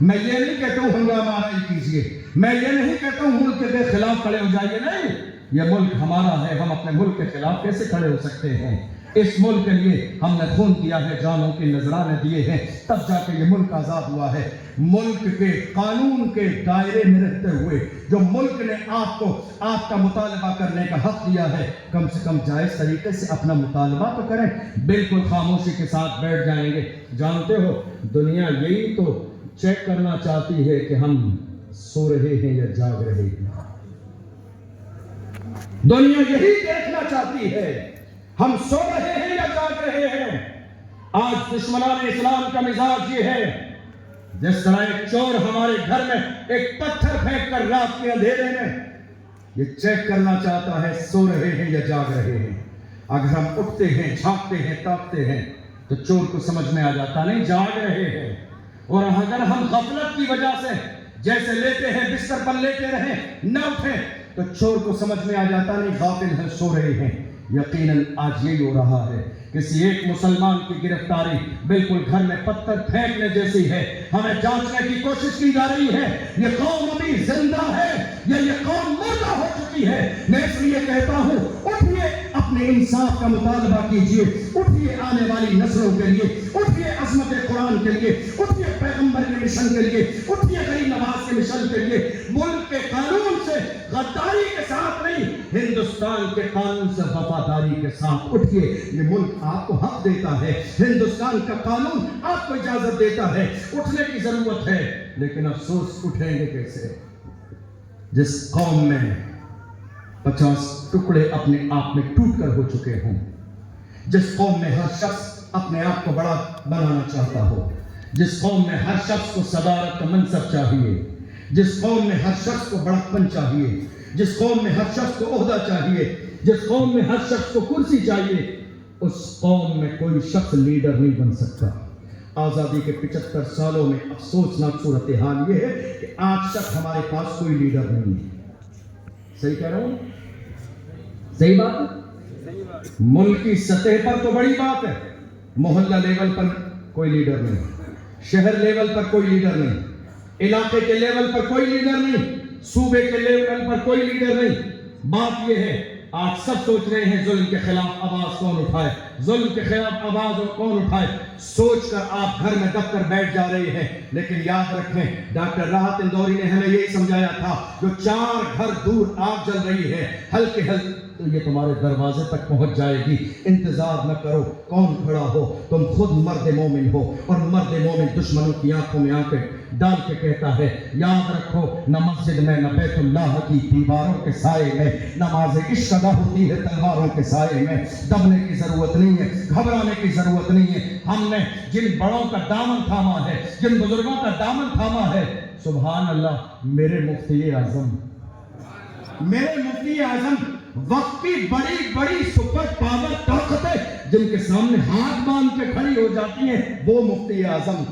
میں یہ نہیں کہتا ہوں ہنگامہ نہیں کیجیے، میں یہ نہیں کہتا ہوں ملک کے خلاف کھڑے ہو جائیے، نہیں، یہ ملک ہمارا ہے، ہم اپنے ملک کے خلاف کیسے کھڑے ہو سکتے ہیں؟ اس ملک کے لیے ہم نے خون دیا ہے، جانوں کے نذرانے دیے ہیں، تب جا کے یہ ملک آزاد ہوا ہے۔ ملک کے قانون کے دائرے میں رہتے ہوئے جو ملک نے آپ کو آپ کا مطالبہ کرنے کا حق دیا ہے، کم سے کم جائز طریقے سے اپنا مطالبہ تو کریں، بالکل خاموشی کے ساتھ بیٹھ جائیں گے۔ جانتے ہو دنیا یہی تو چیک کرنا چاہتی ہے کہ ہم سو رہے ہیں یا جاگ رہے ہیں، دنیا یہی دیکھنا چاہتی ہے ہم سو رہے ہیں یا جاگ رہے ہیں۔ آج دشمنان اسلام کا مزاج یہ ہے، جس طرح ایک چور ہمارے گھر میں ایک پتھر پھینک کر رات کے اندھیرے میں یہ چیک کرنا چاہتا ہے سو رہے ہیں یا جاگ رہے ہیں۔ اگر ہم اٹھتے ہیں، جھانکتے ہیں، تاکتے ہیں تو چور کو سمجھ میں آ جاتا نہیں جاگ رہے ہیں، اور اگر ہم غفلت کی وجہ سے جیسے لیتے ہیں بستر پر لیتے رہیں نہ اٹھیں تو چور کو سمجھ میں آ جاتا نہیں غافل ہیں، سو رہے ہیں۔ یقیناً آج یہی ہو رہا ہے، کسی ایک مسلمان کی گرفتاری بالکل گھر میں پتھر پھینکنے جیسی ہے۔ ہمیں جانچنے کی کوشش کی جا رہی ہے یہ قوم ابھی زندہ ہے یا یہ قوم مردہ ہو چکی ہے۔ میں اس لیے کہتا ہوں اٹھیے، اپنے انصاف کا مطالبہ کیجیے، اٹھیے آنے والی نسلوں کے لیے، اٹھیے عظمت قرآن کے لیے، اٹھیے پیغمبر کے مشن کے لیے، اٹھیے غریب نواز کے مشن کے لیے۔ ملک کے قانون سے غداری کے ساتھ نہیں، ہندوستان کے قانون سے وفاداری کے ساتھ اٹھیے۔ یہ ملک آپ کو حق دیتا ہے، ہندوستان کا قانون آپ کو اجازت دیتا ہے، اٹھنے کی ضرورت ہے۔ لیکن افسوس اٹھیں گے کیسے؟ جس قوم میں 50 ٹکڑے اپنے آپ میں ٹوٹ کر ہو چکے ہوں، جس قوم میں ہر شخص اپنے آپ کو بڑا بنانا چاہتا ہو، جس قوم میں ہر شخص کو صدارت کا منصب چاہیے، جس قوم میں ہر شخص کو بڑکپن چاہیے، جس قوم میں ہر شخص کو عہدہ چاہیے، جس قوم میں ہر شخص کو کرسی چاہیے، اس قوم میں کوئی شخص لیڈر نہیں بن سکتا۔ آزادی کے 75 سالوں میں افسوسناک صورتحال یہ ہے کہ آج تک ہمارے پاس کوئی لیڈر نہیں ہے۔ صحیح کہہ رہا ہوں؟ صحیح بات ہے؟ ملکی سطح پر تو بڑی بات ہے، محلہ لیول پر کوئی لیڈر نہیں، شہر لیول پر کوئی لیڈر نہیں، علاقے کے لیول پر کوئی لیڈر نہیں، صوبے کے لیول پر کوئی لیڈر نہیں۔ بات یہ ہے آج سب سوچ رہے ہیں ظلم کے خلاف آواز کون اٹھائے، ظلم کے خلاف آواز کون اٹھائے، سوچ کر آپ گھر میں دب کر بیٹھ جا رہے ہیں۔ لیکن یاد رکھیں ڈاکٹر راحت اندوری نے ہمیں یہی سمجھایا تھا، جو 4 گھر دور آگ جل رہی ہے ہلکے ہلکے تو یہ تمہارے دروازے تک پہنچ جائے گی۔ انتظار نہ کرو کون کھڑا ہو، تم خود مرد مومن ہو، اور مرد مومن دشمنوں کی آنکھوں میں آنکھیں ڈال کے کہتا ہے یاد رکھو نہ مسجد میں نہ بیت اللہ کی دیواروں کے سائے میں نماز عشق ادا ہوتی ہے تلواروں کے سائے میں۔ دبنے کی ضرورت نہیں ہے، گھبرانے کی ضرورت نہیں ہے۔ ہم نے جن بڑوں کا دامن تھاما ہے، جن بزرگوں کا دامن تھاما ہے، سبحان اللہ، میرے مفتی اعظم وقت کی بڑی بڑی سپر پاور طاقتیں جن کے سامنے ہاتھ باندھ کے کھڑی ہو جاتی ہیں، وہ مفتی اعظم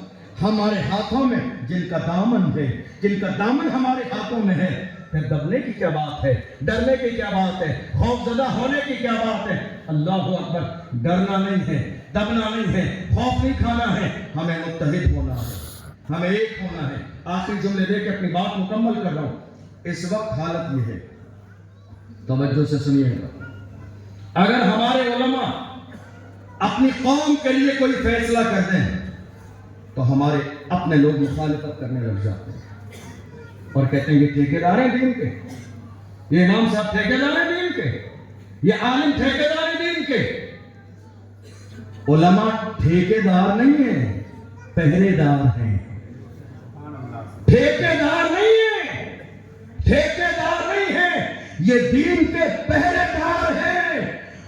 ہمارے ہاتھوں میں جن کا دامن ہے، جن کا دامن ہمارے ہاتھوں میں ہے، پھر دبنے کی کیا بات ہے، ڈرنے کی کیا بات ہے، خوف زدہ ہونے کی کیا بات ہے؟ اللہ اکبر، ڈرنا نہیں ہے، دبنا نہیں ہے، خوف نہیں کھانا ہے، ہمیں متحد ہونا ہے، ہمیں ایک ہونا ہے۔ آخری جملے دے کے اپنی بات مکمل کر رہا ہوں۔ اس وقت حالت یہ ہے، توجہ سے سنیے گا، اگر ہمارے علماء اپنی قوم کے لیے کوئی فیصلہ کرتے ہیں تو ہمارے اپنے لوگ مخالفت کرنے لگ جاتے ہیں اور کہتے ہیں یہ ٹھیکیدار ہیں دین کے، یہ امام صاحب ٹھیکیدار ہیں دین کے، یہ عالم ٹھیکیدار ہیں دین کے۔ علماء ٹھیکیدار نہیں ہیں، پہرے دار ہیں، ٹھیکیدار نہیں ہیں، ٹھیکیدار نہیں ہیں، یہ دین کے پہرے دار ہیں۔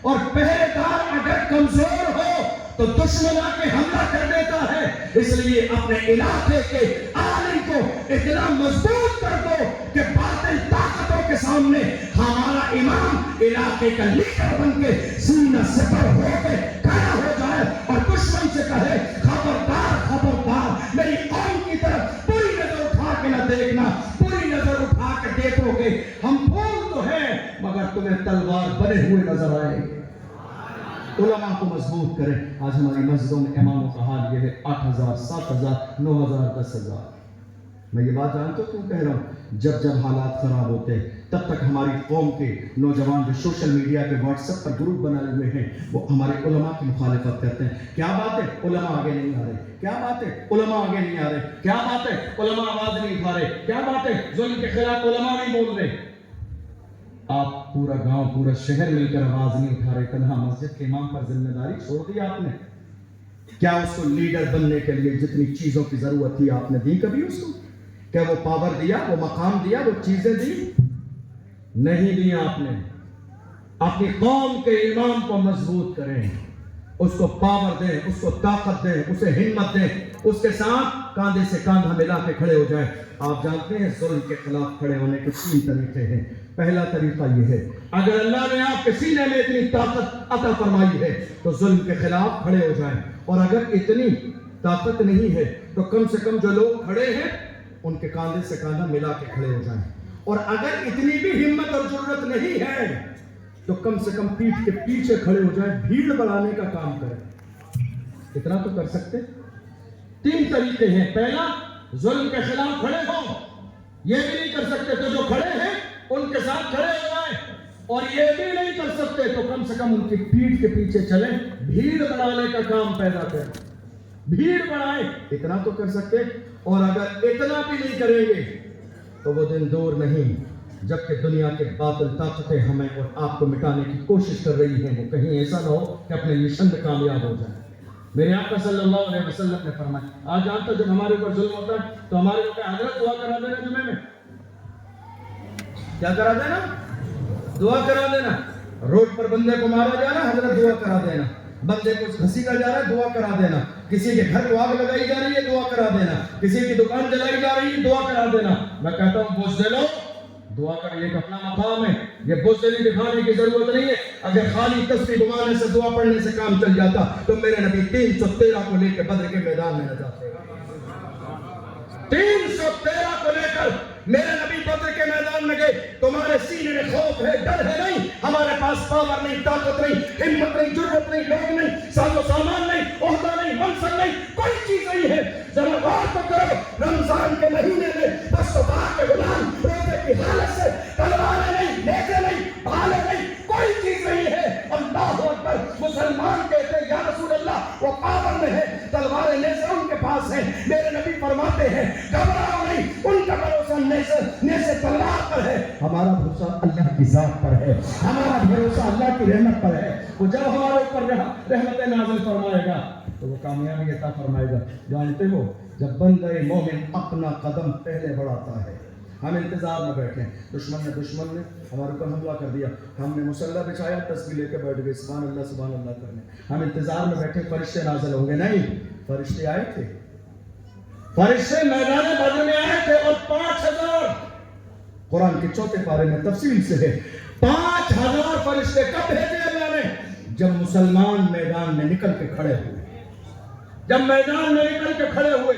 اور پہرے دار اگر کمزور ہو تو دشمن آ کے حملہ کر دیتا ہے۔ اس لیے اپنے علاقے کے عالم کو اتنا مضبوط کر دو کہ باطل طاقتوں کے سامنے ہمارا امام علاقے کا لیڈر بن کے سینہ سپر ہو کے کھڑا ہو جائے اور دشمن سے کہے خبردار خبردار، میری قوم کی طرف پوری نظر اٹھا کے نہ دیکھنا، پوری نظر اٹھا کے دیکھو گے ہم پھول تو ہیں مگر تمہیں تلوار بنے ہوئے نظر آئے گے۔ علماء کو مضبوط کریں۔ آج ہماری مسجدوں میں اماموں کا حال یہ ہے، 8,000 7,000 9,000 10,000 میں یہ بات جانتا ہوں کیوں کہہ رہا ہوں؟ جب جب حالات خراب ہوتے ہیں تب تک ہماری قوم کے نوجوان جو سوشل میڈیا کے واٹس ایپ پر گروپ بنائے ہوئے ہیں وہ ہمارے علماء کی مخالفت کرتے ہیں. کیا بات ہے علماء آگے نہیں آ رہے؟ کیا بات ہے علماء آگے نہیں آ رہے؟ کیا بات ہے علماء آواز نہیں اٹھا رہے؟ کیا بات ہے ظلم کے خلاف علماء نہیں بول رہے؟ آپ پورا گاؤں پورا شہر مل کر آواز نہیں اٹھا رہے، تنہا مسجد کے امام پر ذمہ داری چھوڑ دی آپ نے. کیا اس کو لیڈر بننے کے لیے جتنی چیزوں کی ضرورت تھی آپ نے دی کبھی اس کو؟ کیا وہ پاور دیا، وہ مقام دیا، وہ چیزیں دی؟ نہیں دی آپ نے. اپنی قوم کے امام کو مضبوط کریں، اس کو پاور دیں، اس کو طاقت دیں، اسے ہمت دیں، اس کے ساتھ کاندھے سے کاندھا ملا کے کھڑے ہو جائیں. آپ جانتے ہیں ظلم کے خلاف کھڑے ہونے کے 3 طریقے ہیں. پہلا طریقہ یہ ہے، اگر اللہ نے آپ کے سینے میں اتنی طاقت عطا فرمائی ہے تو ظلم کے خلاف کھڑے ہو جائیں. اور اگر اتنی طاقت نہیں ہے تو کم سے کم جو لوگ کھڑے ہیں ان کے کاندھے سے کاندھا ملا کے کھڑے ہو جائیں. اور اگر اتنی بھی ہمت اور جرأت نہیں ہے تو کم سے کم پیٹھ کے پیچھے کھڑے ہو جائیں، بھیڑ بڑھانے کا کام کریں. اتنا تو کر سکتے. 3 طریقے ہیں. پہلا، ظلم کے خلاف کھڑے ہو. یہ بھی نہیں کر سکتے تو جو کھڑے ہیں ان کے ساتھ کھڑے ہو جائیں. اور یہ بھی نہیں کر سکتے تو کم سے کم ان کی پیٹھ کے پیچھے چلیں، بھیڑ بڑھانے کا کام پیدا کریں، بھیڑ بڑھائیں. اتنا تو کر سکتے. اور اگر اتنا بھی نہیں کریں گے تو وہ دن دور نہیں جبکہ دنیا کے باطل طاقتیں ہمیں اور آپ کو مٹانے کی کوشش کر رہی ہیں. وہ کہیں ایسا نہ ہو کہ اپنے مشن میں کامیاب ہو جائیں. میرے آقا صلی اللہ علیہ وسلم نے فرمایا، آج جانتا جب ہمارے اوپر ظلم ہوتا ہے تو ہمارے اوپر حضرت دعا کرا دینا. جمعے میں کیا کرا دینا؟ دعا کرا دینا. روڈ پر بندے کو مارا جا رہا، حضرت دعا کرا دینا. بندے کو گھسیٹا جا رہا ہے، دعا کرا دینا. کسی کے گھر کو آگ لگائی جا رہی ہے، دعا کرا دینا. کسی کی دکان جلائی جا رہی ہے، دعا کرا دینا. میں کہتا ہوں بزدلو، دعا کا یہ اپنا مقام ہے. یہ بزدلی دکھانے کی ضرورت نہیں ہے. اگر خالی تسبیح گھمانے سے دعا پڑھنے سے کام چل جاتا تو میرے نبی 313 کو لے کے بدر کے میدان میں نہ جاتے. 313 کو لے کر میرے نبی بدر کے میدان میں گئے. تمہارے سینے میں خوف ہے، ڈر ہے؟ نہیں. ہمارے پاس پاور نہیں، طاقت نہیں، ہمت نہیں، جرأت نہیں، لوگ نہیں، ساز و سامان نہیں، عہدہ نہیں، منصب نہیں، کوئی چیز نہیں ہے. ذرا غور تو کرو، رمضان کے مہینے میں دست و پا کے غلام روزے کی حالت سے تلواریں نہیں، نیزے نہیں، بھالے نہیں، کوئی چیز نہیں ہے. اللہ اکبر. مسلمان کہتے ہیں یا رسول اللہ وہ پاور میں ہے، تلواریں نیزے ان کے پاس ہیں. میرے نبی فرماتے ہیں گھبراؤ نہیں، ان کا بھروسہ نیزے تلوار پر ہے. ہمارا بھروسہ اللہ کی ذات پر ہے، ہمارا بھروسہ اللہ کی رحمت پر ہے. وہ جب ہمارے اوپر رحمت نازل فرمائے گا تو وہ کامیابی عطا فرمائے گا. جانتے ہو جب بندہ مومن اپنا قدم پہلے بڑھاتا ہے، ہم انتظار میں بیٹھے ہیں. دشمن نے ہمارے اوپر حملہ کر دیا، ہم نے مسلح بچھایا، تسبیح لے کے بیٹھ گئے سبحان اللہ کرنے. ہم انتظار میں بیٹھے فرشتے نازل ہوں گے. نہیں، فرشتے آئے تھے، فرشتے میدان بدر میں آئے تھے. اور 5000 قرآن کے 4 پارے میں تفصیل سے ہے. 5000 فرشتے کب بھیجے اللہ نے؟ جب مسلمان میدان میں نکل کے کھڑے ہوئے. جب میدان میں نکل کے کھڑے ہوئے.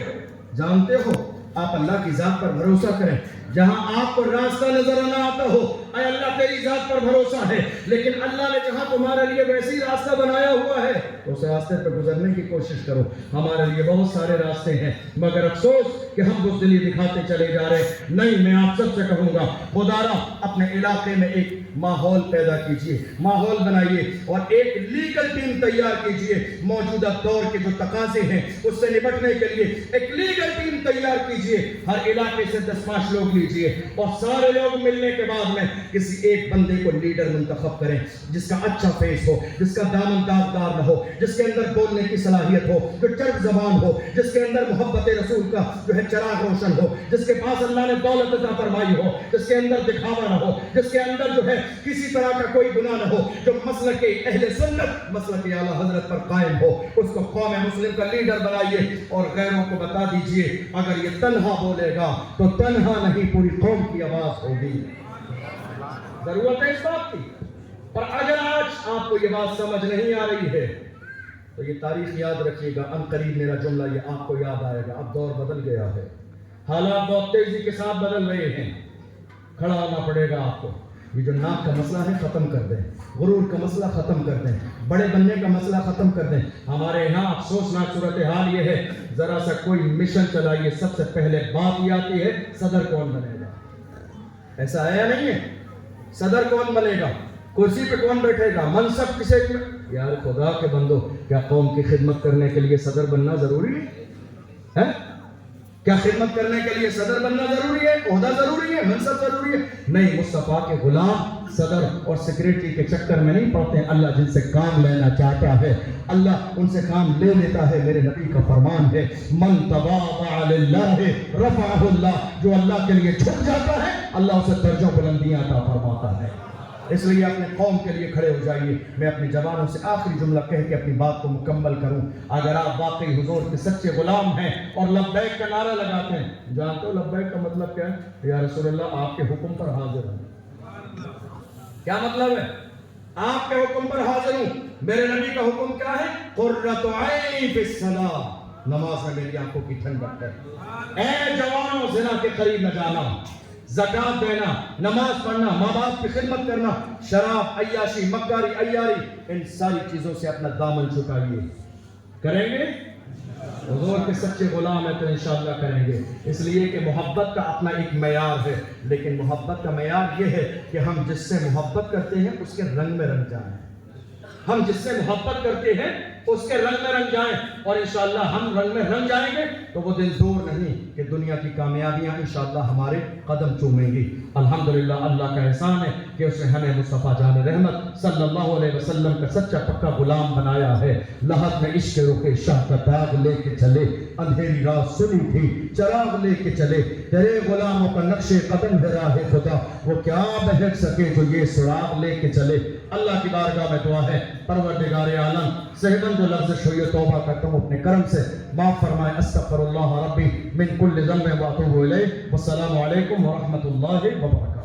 جانتے ہو آپ اللہ کی ذات پر بھروسہ کریں. جہاں آپ کو راستہ نظر نہ آتا ہو، اے اللہ تیری ذات پر بھروسہ ہے، لیکن اللہ نے جہاں تمہارے لیے ویسی راستہ بنایا ہوا ہے اس راستے پہ گزرنے کی کوشش کرو. ہمارے لیے بہت سارے راستے ہیں مگر افسوس کہ ہم بزدلی دکھاتے چلے جا رہے. نہیں، میں آپ سب سے کہوں گا خدا را اپنے علاقے میں ایک ماحول پیدا کیجئے، ماحول بنائیے اور ایک لیگل ٹیم تیار کیجئے. موجودہ دور کے جو تقاضے ہیں اس سے نپٹنے کے لیے ایک لیگل ٹیم تیار کیجئے. ہر علاقے سے 10-5 لوگ لیجئے اور سارے لوگ ملنے کے بعد میں کسی ایک بندے کو لیڈر منتخب کریں جس کا اچھا فیس ہو، جس کا دامن داغدار نہ ہو، جس کے اندر بولنے کی صلاحیت ہو، جو چرب زبان ہو، جس کے اندر محبت رسول کا جو ہے چراغ روشن ہو، جس کے پاس اللہ نے دولت عطا فرمائی ہو، جس کے اندر دکھاوا نہ ہو، جس کے اندر جو ہے کسی طرح کا کوئی گناہ نہ ہو، جو مسلک اہل سنت مسلک اعلیٰ حضرت پر قائم ہو. اس کو قوم مسلم کا لیڈر بنائیے اور غیروں کو بتا دیجئے اگر یہ تنہا بولے گا تو تنہا نہیں پوری قوم کی آواز ہوگی. ضرورت ہے اس بات کی. اور اگر آج آپ کو یہ بات سمجھ نہیں آ رہی ہے تو یہ تاریخ یاد رکھیے گا. ان قریب میرا جملہ یہ آپ کو یاد آئے گا. اب دور بدل گیا ہے، حالات بہت تیزی کے ساتھ بدل رہے ہیں. کھڑا ہونا پڑے گا آپ کو. یہ جو ناک کا مسئلہ ہے ختم کر دیں، غرور کا مسئلہ ختم کر دیں، بڑے بننے کا مسئلہ ختم کر دیں. ہمارے یہاں افسوسناک صورتحال یہ ہے، ذرا سا کوئی مشن چلائیے، سب سے پہلے بات یہ آتی ہے صدر کون بنے گا. ایسا ہے یا نہیں ہے؟ صدر کون بنے گا، کرسی پہ کون بیٹھے گا، منصب کسے. یار خدا کے بندو، کیا قوم کی خدمت کرنے کے لیے صدر بننا ضروری ہے؟ کیا خدمت کرنے کے لیے صدر بننا ضروری ہے، عہدہ ضروری ہے، منصب ضروری ہے؟ نہیں. مصطفیٰ کے غلام صدر اور سیکریٹری کے چکر میں نہیں پڑتے. اللہ جن سے کام لینا چاہتا ہے اللہ ان سے کام لے لیتا ہے. میرے نبی کا فرمان ہے من تواضع للہ رفعہ اللہ، جو اللہ کے لیے جھک جاتا ہے اللہ اسے درجوں بلندیاں عطا فرماتا ہے. اس لیے اپنے قوم کے لیے کھڑے ہو جائیے. میں اپنی زبانوں سے آخری جملہ کہہ کے اپنی بات کو مکمل کروں. اگر آپ واقعی حضور کے سچے غلام ہیں اور لبیک کا نعرہ لگاتے ہیں، جانتے ہو لبیک کا مطلب کیا ہے؟ یا رسول اللہ آپ کے حکم پر حاضر ہوں. کیا مطلب ہے؟ آپ کے حکم پر حاضر ہوں. میرے نبی کا حکم کیا ہے؟ قرۃ عینی فی الصلاۃ، نماز میں میری آنکھوں کی ٹھنڈک ہے. اے جوانوں، زنا کے قریب نہ جانا، زکات دینا، نماز پڑھنا، ماں باپ کی خدمت کرنا، شراب، عیاشی، مکاری، عیاری، ان ساری چیزوں سے اپنا دامن چھٹائیے. کریں گے؟ حضور کے سچے غلام ہیں تو انشاءاللہ کریں گے. اس لیے کہ محبت کا اپنا ایک معیار ہے، لیکن محبت کا معیار یہ ہے کہ ہم جس سے محبت کرتے ہیں اس کے رنگ میں رنگ جائیں. ہم جس سے محبت کرتے ہیں اس کے رنگ میں رنگ جائیں، اور انشاءاللہ ہم رنگ میں رنگ جائیں گے تو وہ دن دور نہیں کہ دنیا کی کامیابیاں انشاءاللہ ہمارے قدم چومیں گی. الحمدللہ اللہ کا احسان ہے کہ اس نے ہمیں مصطفیٰ جان رحمت صلی اللہ علیہ وسلم کا سچا پکا غلام بنایا ہے. لحد میں عشق رخ شاہ کا داغ لے کے چلے، اندھیری رات سنی تھی چراغ لے کے چلے. تیرے غلاموں کا نقش قدم ہے راہ خدا، وہ کیا بہک سکے جو یہ سراغ لے کے چلے. اللہ کی بارگاہ میں دعا ہے پروردگار عالم صحیح جو لفظ شویہ توبہ کرتا ہوں اپنے کرم سے معاف فرمائے. استغفر اللہ ربی من کل ذنب واتوب الیہ. والسلام علیکم ورحمۃ اللہ وبرکاتہ.